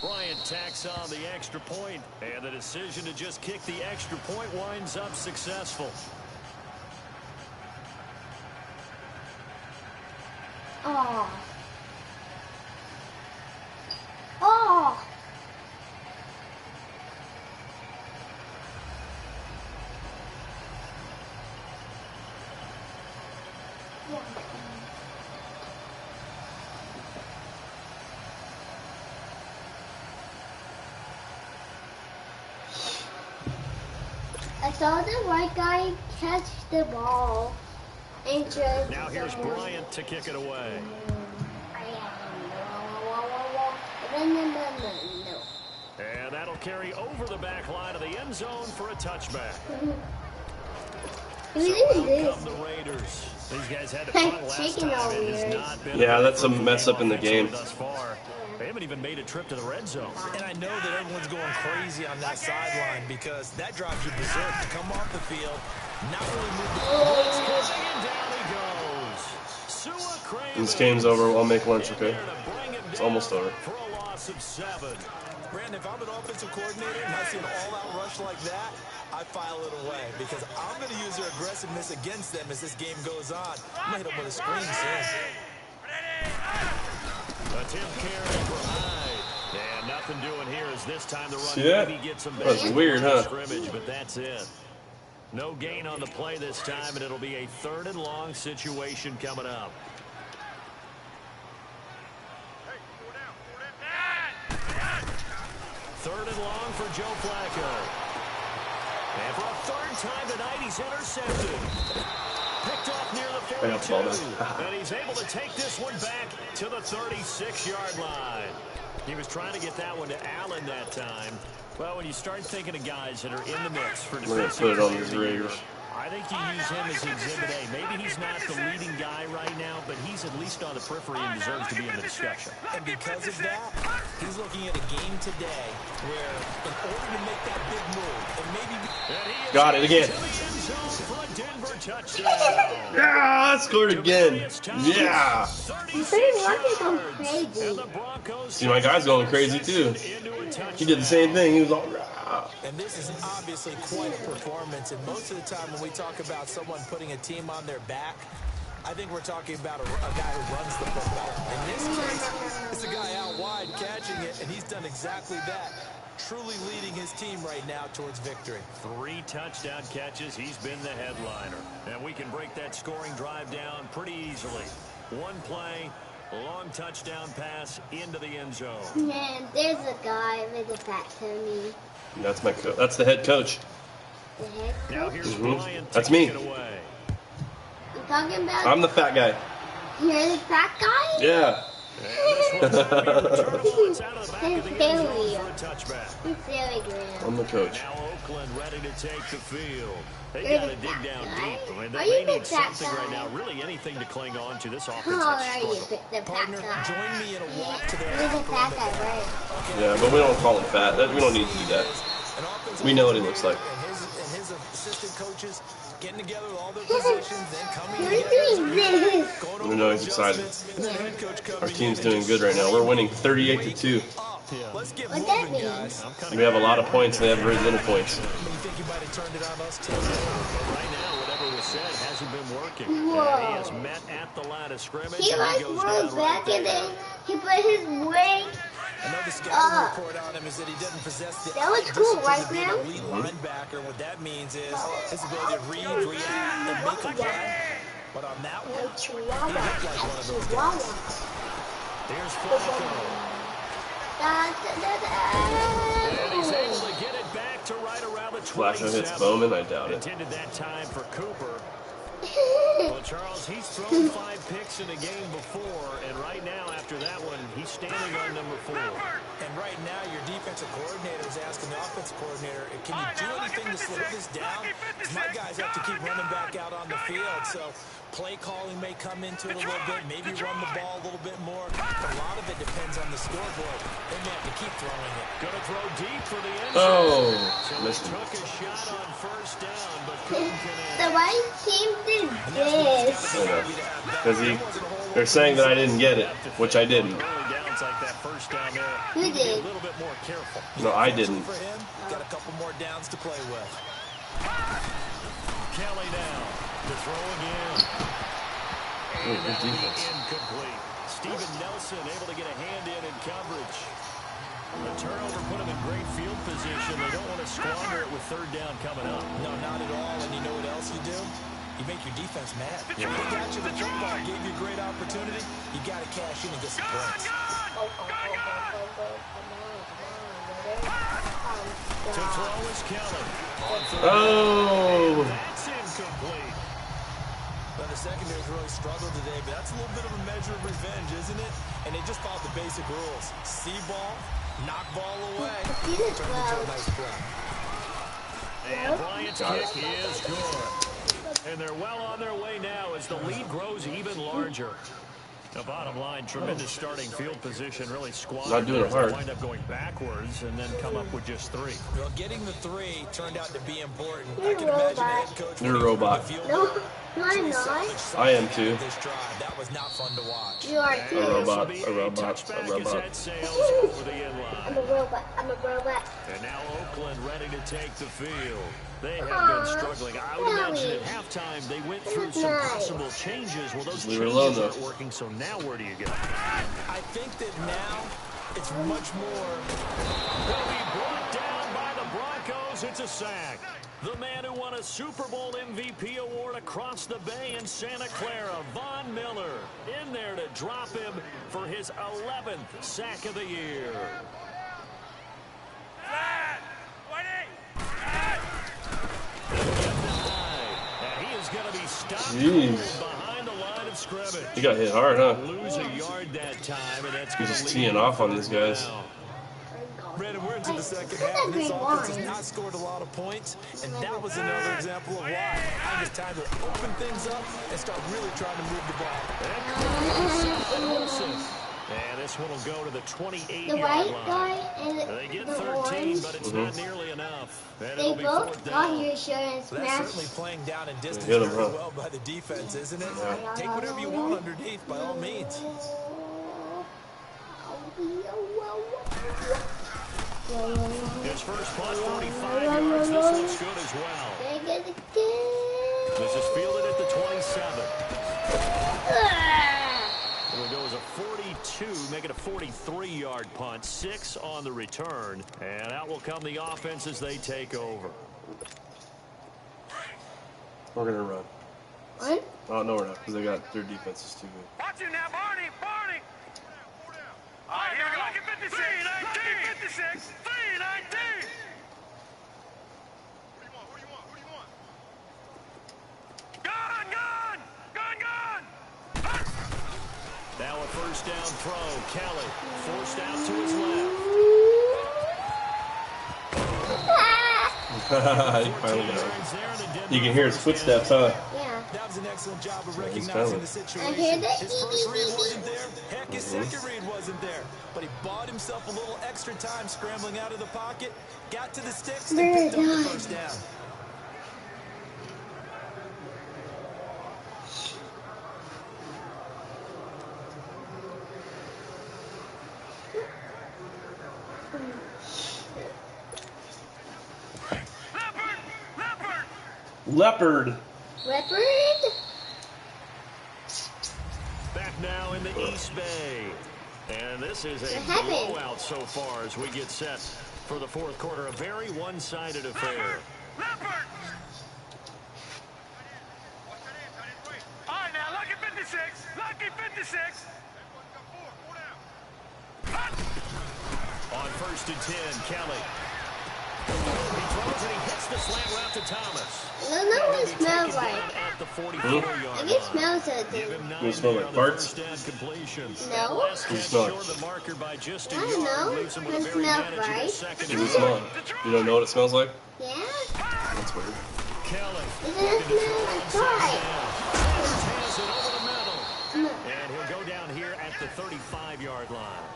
Bryant tacks on the extra point, and the decision to just kick the extra point winds up successful. Oh. Oh. I saw the white guy catch the ball and just. Now here's Bryant to kick it away. No. And that'll carry over the back line of the end zone for a touchback. We didn't do Out come the Raiders. These guys had to punt last chicken time. over It has here. not been Yeah, a that's a mess up in the game. thus far. They haven't even made a trip to the red zone. And I know that everyone's going crazy on that sideline because that drives you berserk to come off the field, not really move the ball. And down he goes. Sua Craven. This game's over. I'll make lunch, okay? It's almost over. For a loss of 7. Brandon, if I'm an offensive coordinator and I see an all-out rush like that, I file it away because I'm going to use their aggressiveness against them as this game goes on. I'm going to hit them with a screen soon. Attempt carry for Hyde. And nothing doing here as this time the run See that? maybe gets some That's weird, huh? scrimmage, but that's it. No gain on the play this time, and it'll be a 3rd and long situation coming up. Third and long for Joe Flacco. And for a 3rd time tonight, he's intercepted. Picked off near the 42. And he's able to take this one back to the 36-yard line. He was trying to get that one to Allen that time. Well, when you start thinking of guys that are in the mix for We're defensive gonna put it on player of these the year, Raiders. I think you use him as Exhibit A. Maybe he's not the leading guy right now, but he's at least on the periphery and deserves to be in the discussion. And because of that, he's looking at a game today where in order to make that big move, and maybe... Got it again. For a Denver touchdown. Yeah, I scored again. Yeah. You better not go crazy. See, my guy's going crazy too. He did the same thing. He was all right. And this is obviously quite a performance. And most of the time when we talk about someone putting a team on their back, I think we're talking about a guy who runs the football. In this case, it's a guy out wide catching it, and he's done exactly that. Truly leading his team right now towards victory. 3 touchdown catches. He's been the headliner. And we can break that scoring drive down pretty easily. One play, long touchdown pass into the end zone. Man, there's a guy with a fat tummy. That's my that's the head coach. The head Now coach? here's Bryant to That's me. kick it away. You talking about? I'm the fat guy. You're the fat guy? Yeah. It's out of the back of the end zone He's for a touchback. very good. I'm the coach. Now Oakland ready to take the field. They You're got the to dig fat down guy? deep. I mean, Are they you the need fat something right guy? now. Really anything to cling on to. This offense How old has are you, struggled. the fat Partner, guy? join me in a walk to their You're the fat guy, right? Yeah, but we don't call him fat. We don't need to do that. We know what he looks like. And his assistant coaches getting together with all their positions and coming You're together. doing this. Going We over know he's excited. adjustments, and the head coach coming Our in team's and doing just good right now. We're winning 38-2. Let's get What that moving, mean? guys. We have a lot of points. They have very little points. You think you might have turned it on us too? But right now, whatever was said hasn't hasn't been working. Whoa. And he has met at the line of scrimmage. He like rolled back and then he put his wing. Another scouting report on him is that he doesn't possess the That was cool, right, being man? an elite linebacker. What that means is his ability to read, react, and make a play. But on that one, he looked like one of those guys. There's Flacco. And he's able to get it back to right around the 27. Flacco hits Bowman, I doubt it. Intended that time for Cooper. Well, Charles, he's thrown 5 picks in a game before, and right now, after that one, he's standing on number 4. And right now, your defensive coordinator is asking the offensive coordinator, can you do anything to slow this down? Because my guys have to keep running back out on the field, so play calling may come into it a little bit, maybe run the ball a little bit more. But a lot of it depends on the scoreboard. They may have to keep throwing it. Going to throw deep for the end zone. Oh, missed him. Took a shot on first down, but The white team did this. Because they're saying that I didn't get it, which I didn't. You did. No, I didn't. For him, got a couple more downs to play with. Kelly now to throw again. Ooh, good defense. Incomplete. Steven Nelson able to get a hand in coverage. The turnover put him in great field position. They don't want to squander it with third down coming up. No, not at all. And you know what else you do? You make your defense mad. If they got you the football, gave you a great opportunity, you got to cash in and get some points. To throw is Kelly. Oh! That's incomplete. Well, the secondary's really struggled today, but that's a little bit of a measure of revenge, isn't it? And they just followed the basic rules. See ball, knock ball away, turn it into a nice play. And Bryant's kick is good. And they're well on their way now as the lead grows even larger. The bottom line, tremendous starting field position, really squandered. Not doing it hard. Wind up going backwards and then come up with just 3. Well, getting the 3 turned out to be important. I can imagine the head coach. You're a robot. No, I'm not. I am too. This drive, that was not fun to watch. You are A too. robot, a robot, a robot. I'm a robot. I'm a robot. And now Oakland ready to take the field. They have been struggling. I would imagine at halftime they went through some possible changes. Well, those changes aren't working, so now where do you go? I think that now it's much more. Will be brought down by the Broncos. It's a sack. The man who won a Super Bowl MVP award across the bay in Santa Clara, Von Miller, in there to drop him for his 11th sack of the year. And he is going to be stopped behind the line of scrimmage. He got hit hard, huh? Lose a yard that time, and that's He's just teeing off on these guys. Brandon, we're into the second half, and this offense has not scored a lot of points, and that was another example of why. I think it's time to open things up and start really trying to move the ball. And this one will go to the 28-yard The white line. guy and They get the 13, orange, but it's not nearly enough. And they it'll be both fourth got down. your insurance That's smash. certainly playing down in distance Hit him, very huh? well by the defense, isn't it? Take whatever you want underneath, by all means. His first punt, 45 yards. This looks good as well. This is fielded at the 27. It'll go as a 42, make it a 43-yard punt. 6 on the return. And out will come the offense as they take over. We're going to run. What? Oh, no, we're not, because their defense is too good. Watch it now, Barney! Barney! All right, here we go. Look at 56. 3-19. 56. 3-19. Who do you want? Who do you want? Gone! Now a first down throw. Kelly forced out to his left. He finally got it. You can hear his footsteps, huh? Yeah. That was an excellent job of he's recognizing coming. the situation. I hear that. His first read wasn't there. Heck, his second read wasn't there. But he bought himself a little extra time scrambling out of the pocket, got to the sticks, and picked up the first down. Leopard. Leopard? the East Bay. And this is a blowout so far as we get set for the fourth quarter. A very one-sided affair. Leopard! All right, now, lucky 56. Lucky 56. On 1st and 10, Kelly. He throws and he hits the slant route to Thomas. I don't know what it smells like. At the 44-yard line. It smells like Give him 9 it smell like on the farts? first down completion. No. Last It catch smells short of the marker by just a I don't yard. know. Leaves him with a It very smells manageable right. second What and does it smell like? You don't know what it smells like? Yeah. That's weird. Kelly. It doesn't smell like fries. Hands it over the middle. And he'll go down here at the 35-yard line.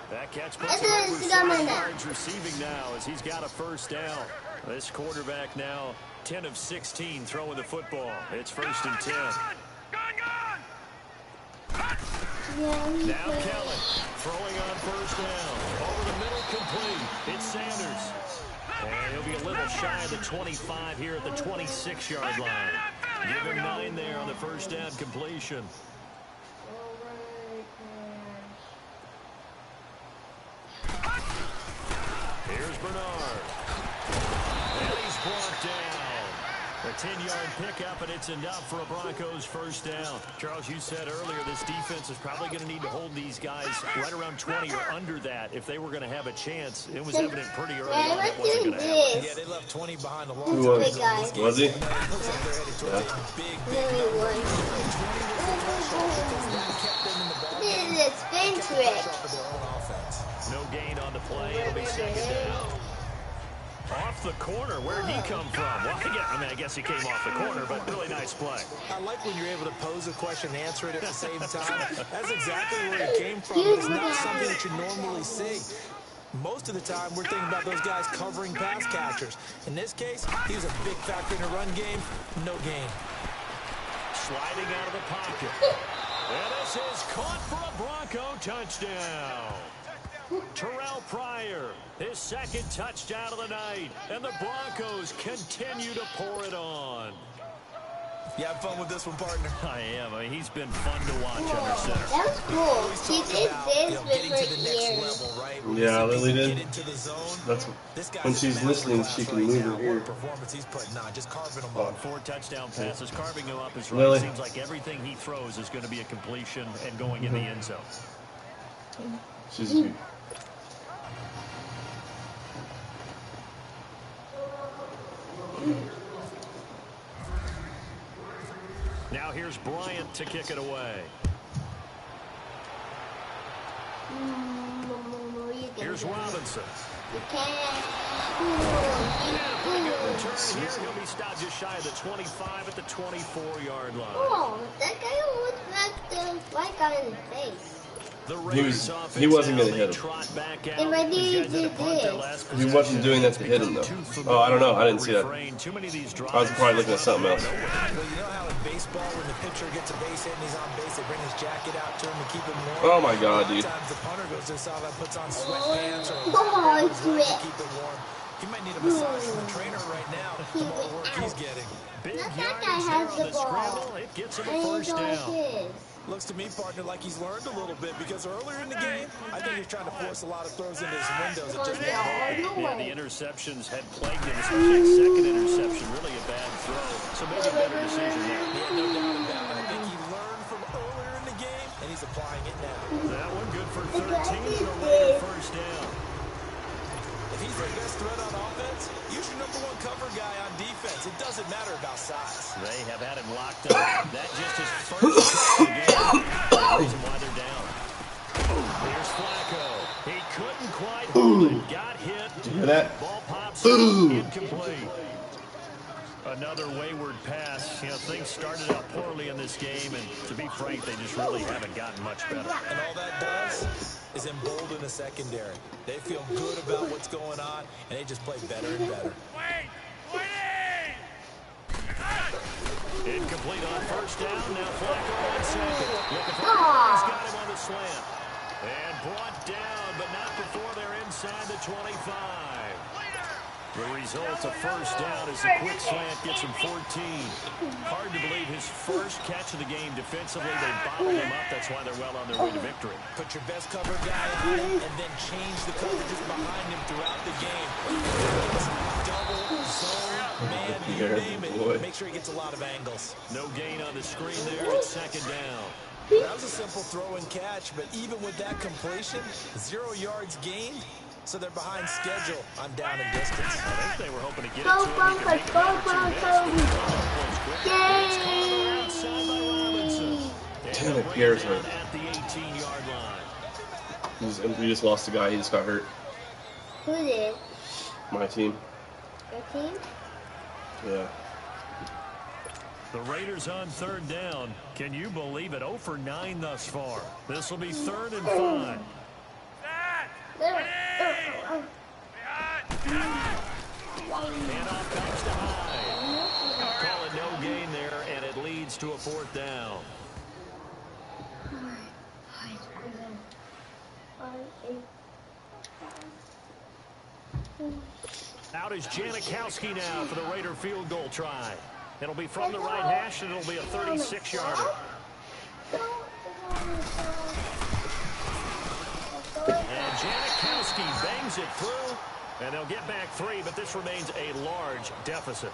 That catch puts him over 7 yards receiving now as he's got a first down. This quarterback now 10 of 16 throwing the football. It's 1st and 10. Now Kelly throwing on first down. Over the middle, complete. It's Sanders. And he'll be a little shy of the 25 here at the 26-yard line. Give him 9 there on the first down completion. Here's Bernard. And he's brought down. A 10-yard pickup, and it's enough for a Broncos first down. Charles, you said earlier this defense is probably going to need to hold these guys right around 20 or under that if they were going to have a chance. It was evident pretty early on that wasn't going to happen. Yeah, they left 20 behind a long Who time. was? Was he? It looks like they're headed towards a big, big number. 20 was the threshold because that kept them in the ball game. This is a spin trick. Of their own offense. No gain on the play. It'll be second down. Off the corner. Where'd he come from? Well, I guess he came off the corner, but really nice play. I like when you're able to pose a question and answer it at the same time. That's exactly where it came from. It's not something that you normally see. Most of the time, we're thinking about those guys covering pass catchers. In this case, he was a big factor in the run game. No gain. Sliding out of the pocket. And this is caught for a Bronco touchdown. Terrell Pryor, his second touchdown of the night, and the Broncos continue to pour it on. You have fun with this one, partner? I am. I mean, he's been fun to watch under center. That was cool. She did this with her ears. Level, right? Yeah, Lily did. Into the zone. That's when she's listening, she can move her ear. Performance he's putting on, just carving them On up. 4 touchdown passes, carving him up is right. Lily. Seems like everything he throws is going to be a completion and going in the end zone. She's a Now here's Bryant to kick it away. Here's Robinson. You can't. Return here. He'll be stopped just shy of the 25 at the 24-yard line. Oh, that guy almost knocked the white guy in the face. He wasn't going to hit him. He wasn't doing that to hit him, though. Oh, I don't know. I didn't see that. I was probably looking at something else. Well, you know how in baseball, when the pitcher gets a base hit and he's on base, they bring his jacket out to him to keep him warm. Oh, my God, dude. Sometimes the punter goes to the side, puts on sweatpants or to keep it warm. He might need a massage from the trainer right now from all the work he's getting. Big That yardage guy there has on the the ball. scramble. It gets him a first down. Looks to me, partner, like he's learned a little bit because earlier in the game, I think he's trying to force a lot of throws into his windows. It just Yeah, the interceptions had plagued him, especially that second interception. Really a bad throw. So maybe a better decision there. Yeah, no doubt about it. I think he learned from earlier in the game, and he's applying it now. That one good for 13 and a later first down. If he's their best threat on offense, use your number 1 cover guy on defense. It doesn't matter about size. They have had him locked up. That just his first game. The reason why they're down. Here's Flacco. He couldn't quite hold it. Got hit. Did you hear that? Ball pops incomplete. Another wayward pass. You know, things started out poorly in this game, and to be frank, they just really haven't gotten much better. And all that does is embolden the secondary. They feel good about what's going on, and they just play better and better. Incomplete on first down. Now Flacco on second. Looking for he's got him on the slant. And brought down, but not before they're inside the 25. The result, a first down as the quick slant gets him 14. Hard to believe his first catch of the game defensively. They bottled him up. That's why they're well on their way to victory. Put your best cover guy on him and then change the coverages behind him throughout the game. Double, zone, man, you name it. Make sure he gets a lot of angles. No gain on the screen there. It's second down. That was a simple throw and catch, but even with that completion, 0 yards gained. So they're behind schedule on down and distance. I think they were hoping to get Go, it to him. Damn it, Pierre's hurt. At the 18-yard line. We just lost a guy. He just got hurt. Who did? My team. Your team? Yeah. The Raiders on third down. Can you believe it? 0 for 9 thus far. This will be 3rd and 5. Handoff comes to Hyde. Call it no gain there, and it leads to a 4th down. Out is Janikowski now for the Raider field goal try. It'll be from the right hash, and it'll be a 36-yarder. And Janikowski bangs it through, and they'll get back 3, but this remains a large deficit.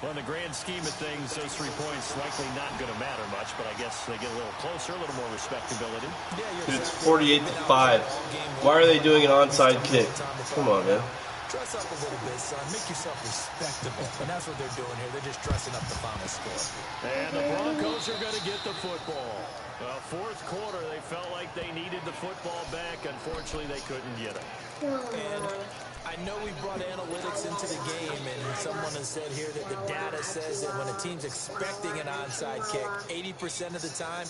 Well, in the grand scheme of things, those 3 points likely not going to matter much, but I guess they get a little closer, a little more respectability. It's 48-5. Why are they doing an onside kick? Come on, man. Dress up a little bit, son. Make yourself respectable. And that's what they're doing here. They're just dressing up the final score. And the Broncos are going to get the football. Well, 4th quarter, they felt like they needed the football back. Unfortunately, they couldn't get it. And I know we brought analytics into the game, and someone has said here that the data says that when a team's expecting an onside kick, 80% of the time,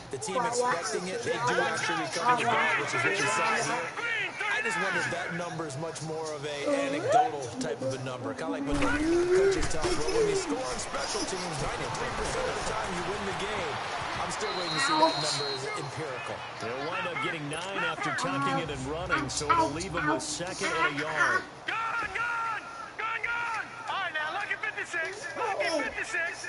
the team expecting it, they do actually recover the ball, which is what we saw here. I just wonder if that number is much more of a anecdotal type of a number. Kind of like when the coaches tell us, well, when you score on special teams, 93% of the time you win the game. I'm still waiting to see that number is empirical. They'll wind up getting 9 after tucking it and running, so it'll leave them with 2nd and a yard. Gone! All right, now, look at 56. Lucky 56.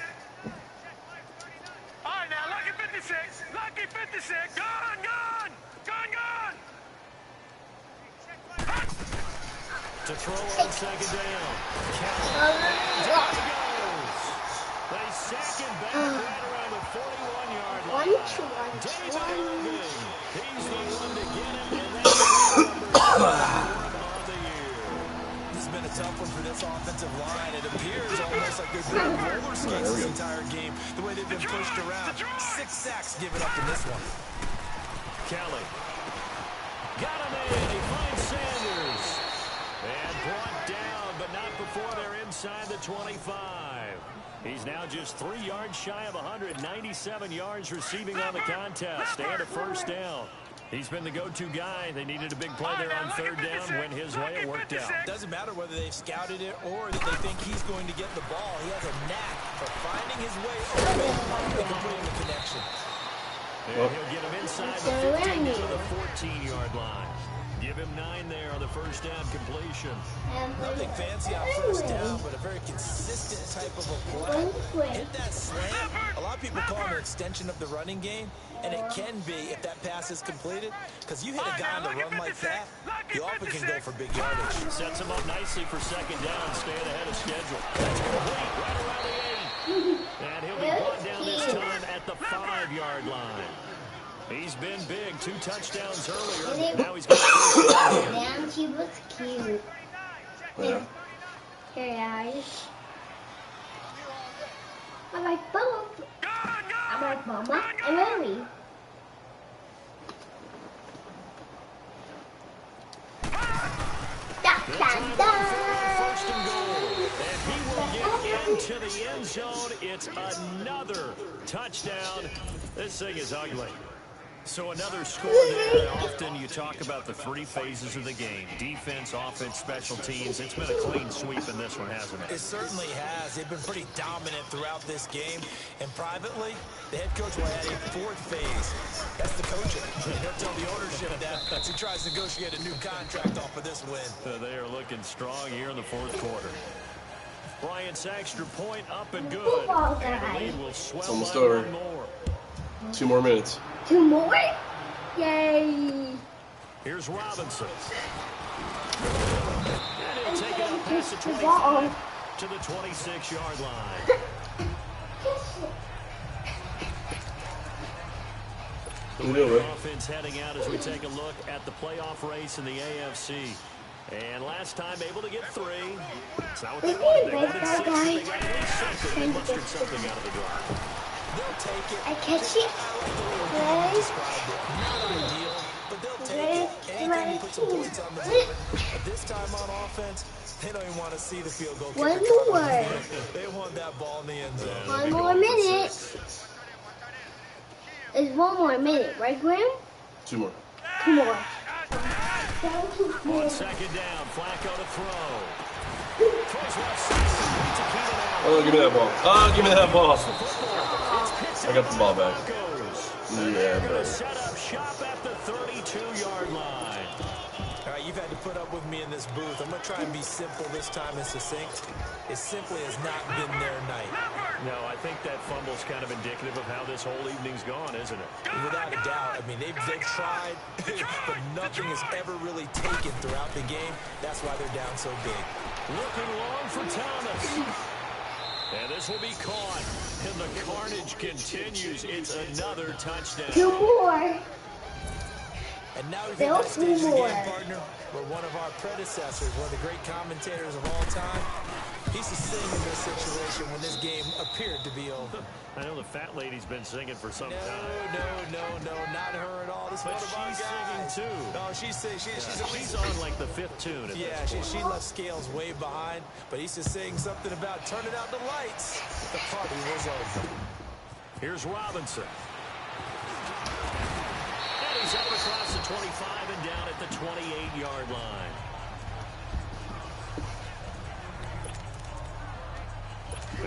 All right, now, lucky 56. Lucky 56. Gone! To throw on 2nd down. Down he goes. They sack him back right around the 41-yard line. David Irving. He's the one to get him, and that's the number 1 on the year. This has been a tough one for this offensive line. It appears almost like they've been on roller skates this entire game, the way they've been pushed around. 6 sacks given up in this one. Kelly. Got him in. He finds Sanders. And brought down, but not before they're inside the 25. He's now just 3 yards shy of 197 yards receiving on the contest and a 1st down. He's been the go-to guy. They needed a big play there on 3rd down. Went his way, it worked out. Doesn't matter whether they've scouted it or that they think he's going to get the ball. He has a knack for finding his way open and completing the connection. And he'll get him inside the 15 to the 14-yard line. Give him 9 there on the 1st down completion. Nothing fancy on 1st down, but a very consistent type of a play. Hit that slant. A lot of people call it an extension of the running game, and it can be if that pass is completed. Because you hit a guy on the run like that, you often can go for big yardage. Sets him up nicely for 2nd down, staying ahead of schedule. That's complete right around the 8. And he'll be brought down this time at the 5-yard line. He's been big. 2 touchdowns earlier. Now he's got a 1st down. Damn, she looks cute. Yeah. Her eyes. I'm like, both. I'm like, Mama and Mary. First and goal. And he will get into the end zone. It's another touchdown. This thing is ugly. So another score there. Often you talk about the three phases of the game. Defense, offense, special teams. It's been a clean sweep in this one, hasn't it? It certainly has. They've been pretty dominant throughout this game. And privately, the head coach will add a fourth phase. That's the coaching. He'll tell the ownership that as he tries to negotiate a new contract off of this win. They are looking strong here in the fourth quarter. Bryant's extra point up and good. And the lead will swell almost by over. one more. 2 more minutes. 2 more? Yay! Here's Robinson. And he'll take it up past the The ball. 25 to the 26-yard line. The Raider offense heading out as we take a look at the playoff race in the AFC. And last time able to get 3. It's not what they wanted. They wanted 6. They got at least something. They mustered something out of the drive. They'll take it. I catch it. But they'll take it. Anytime you put some points on the board. But this time on offense, they don't even want to see the field goal. One more. They want that ball in the end zone. 1 more minute. It's 1 more minute, right, Graham? 2 more. 2 more. On second down, Flacco to throw. Throws left side. Oh, give me that ball. Oh, give me that ball. I got the ball back. Yeah, Gonna set up shop at the 32-yard line. All right, you've had to put up with me in this booth. I'm going to try and be simple this time and succinct. It simply has not been their night. No, I think that fumble's kind of indicative of how this whole evening's gone, isn't it? Without a doubt. I mean, they've tried, but nothing has ever really taken throughout the game. That's why they're down so big. Looking long for Thomas. And this will be caught. And the carnage continues. It's another touchdown. 2 more. And now we've hit that stage of the game, partner, where one of our predecessors, one of the great commentators of all time, he's to sing in this situation when this game appeared to be over. I know the fat lady's been singing for some time. No, not her at all. This But one of our she's guys. singing, too. No, she's on like the 5th tune. At yeah, this she left Scales way behind, but he's just saying something about turning out the lights. The party was over. Here's Robinson. And he's up across the 25 and down at the 28-yard line.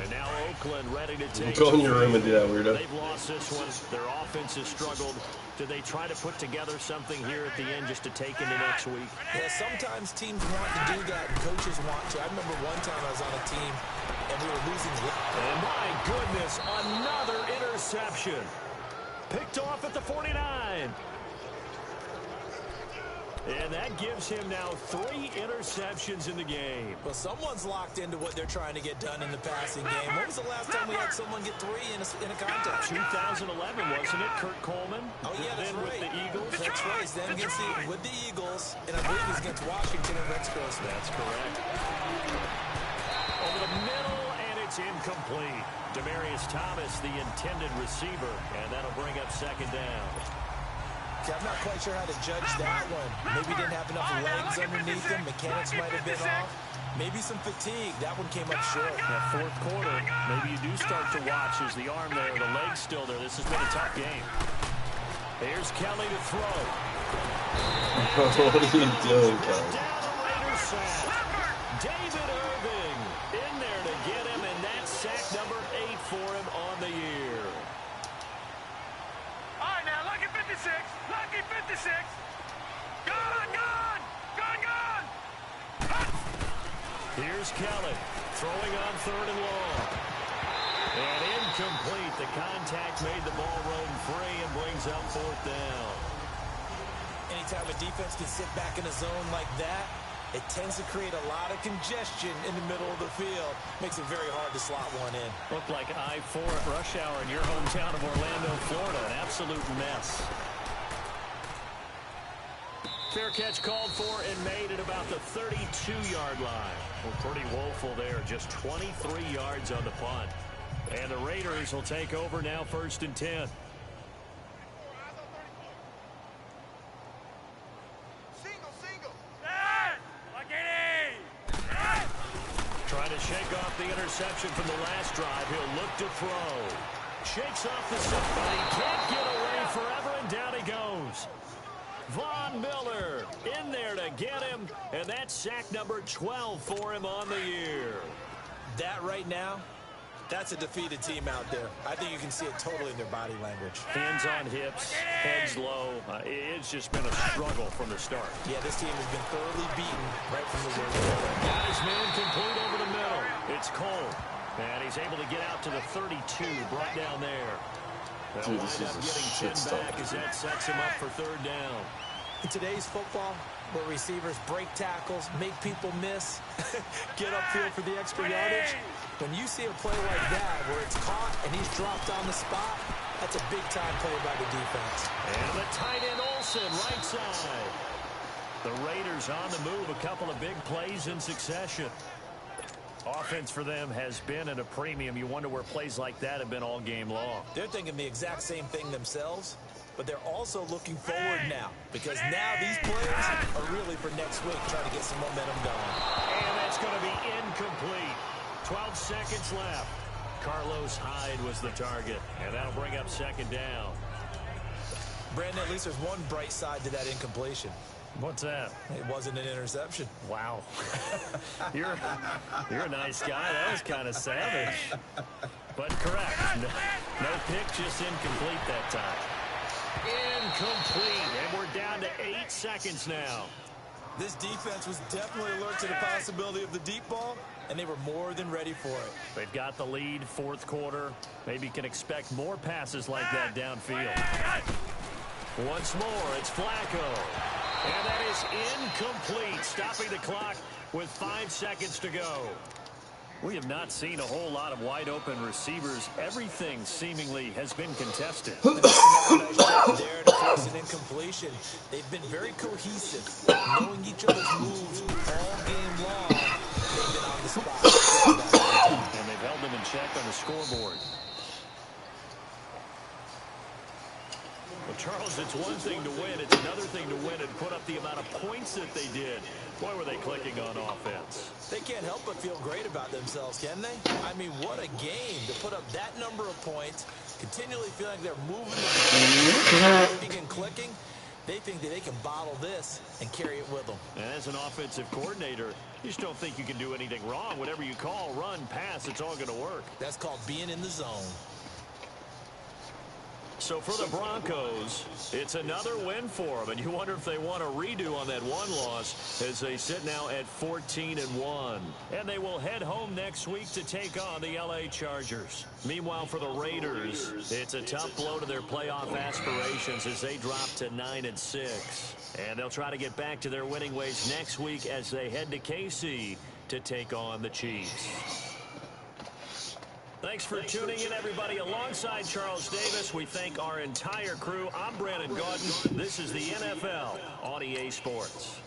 And now Oakland ready to take. Go in your room and do that, weirdo. They've lost this one. Their offense has struggled. Do they try to put together something here at the end just to take into next week? Yeah, sometimes teams want to do that, and coaches want to. I remember one time I was on a team, and we were losing. And my goodness, another interception. Picked off at the 49. And that gives him now 3 interceptions in the game. Well, someone's locked into what they're trying to get done in the passing game. When was the last time we had someone get 3 in a contest? 2011, wasn't it? Kurt Coleman? Oh, yeah, that's then right. With the Eagles? That's right. Then with the Eagles, and I believe he's against Washington and Rex Grossman. That's correct. Over the middle, and it's incomplete. Demaryius Thomas, the intended receiver, and that'll bring up second down. I'm not quite sure how to judge that one. Maybe didn't have enough legs underneath him. Mechanics might have been off. Maybe some fatigue. That one came up short. That fourth quarter, maybe you do start to watch as the arm there, the leg's still there. This has been a tough game. Here's Kelly to throw. What are you doing, Kelly? David Irving in there to get him, and that's sack number 8 for him on the year. All right, now, lucky 56. Lucky 56. Gone. Here's Kelly throwing on 3rd and long. And incomplete. The contact made the ball roam free and brings up 4th down. Anytime a defense can sit back in a zone like that, it tends to create a lot of congestion in the middle of the field. Makes it very hard to slot one in. Looked like I-4 at rush hour in your hometown of Orlando, Florida. An absolute mess. Fair catch called for and made at about the 32-yard line. Well, pretty woeful there. Just 23 yards on the punt. And the Raiders will take over now, 1st and 10. Trying to shake off the interception from the last drive. He'll look to throw. Shakes off the set, but he can't get away forever, and down he receivers. Von Miller in there to get him, and that's sack number 12 for him on the year. That right now, that's a defeated team out there. I think you can see it totally in their body language. Hands on hips, heads low. It's just been a struggle from the start. Yeah, this team has been thoroughly beaten right from the word. Got his man complete over the middle. It's Cole, and he's able to get out to the 32, brought down there. Dude, this is a shit back as that sets him up for third down. In today's football, where receivers break tackles, make people miss, get upfield for the extra yardage, when you see a play like that where it's caught and he's dropped on the spot, that's a big-time play by the defense. And the tight end Olsen, right side. The Raiders on the move, a couple of big plays in succession. Offense for them has been at a premium. You wonder where plays like that have been all game long. They're thinking the exact same thing themselves, but they're also looking forward now, because now these plays are really for next week, trying to get some momentum going. And that's going to be incomplete. 12 seconds left. Carlos Hyde was the target, and that'll bring up second down. Brandon, at least there's one bright side to that incompletion. What's that? It wasn't an interception. Wow. You're a nice guy. That was kind of savage. But correct. No pick, just incomplete that time. Incomplete. And we're down to 8 seconds now. This defense was definitely alert to the possibility of the deep ball, and they were more than ready for it. They've got the lead, fourth quarter. Maybe can expect more passes like that downfield. Once more, it's Flacco. And that is incomplete, stopping the clock with 5 seconds to go. We have not seen a whole lot of wide-open receivers. Everything seemingly has been contested. There to force an incompletion. They've been very cohesive, knowing each other's moves all game long. They've been on the spot. And they've held them in check on the scoreboard. Well, Charles, it's one thing to win. It's another thing to win and put up the amount of points that they did. Boy, were they clicking on offense. They can't help but feel great about themselves, can they? I mean, what a game to put up that number of points, continually feeling like they're moving and clicking. They think that they can bottle this and carry it with them. And as an offensive coordinator, you just don't think you can do anything wrong. Whatever you call, run, pass, it's all going to work. That's called being in the zone. So for the Broncos, it's another win for them, and you wonder if they want a redo on that one loss as they sit now at 14-1. And they will head home next week to take on the LA Chargers. Meanwhile, for the Raiders, it's a tough blow to their playoff aspirations as they drop to 9-6. And they'll try to get back to their winning ways next week as they head to KC to take on the Chiefs. Thanks for tuning in, everybody. Alongside Charles Davis, we thank our entire crew. I'm Brandon Gaudin. This is the NFL on EA Sports.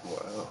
Wow.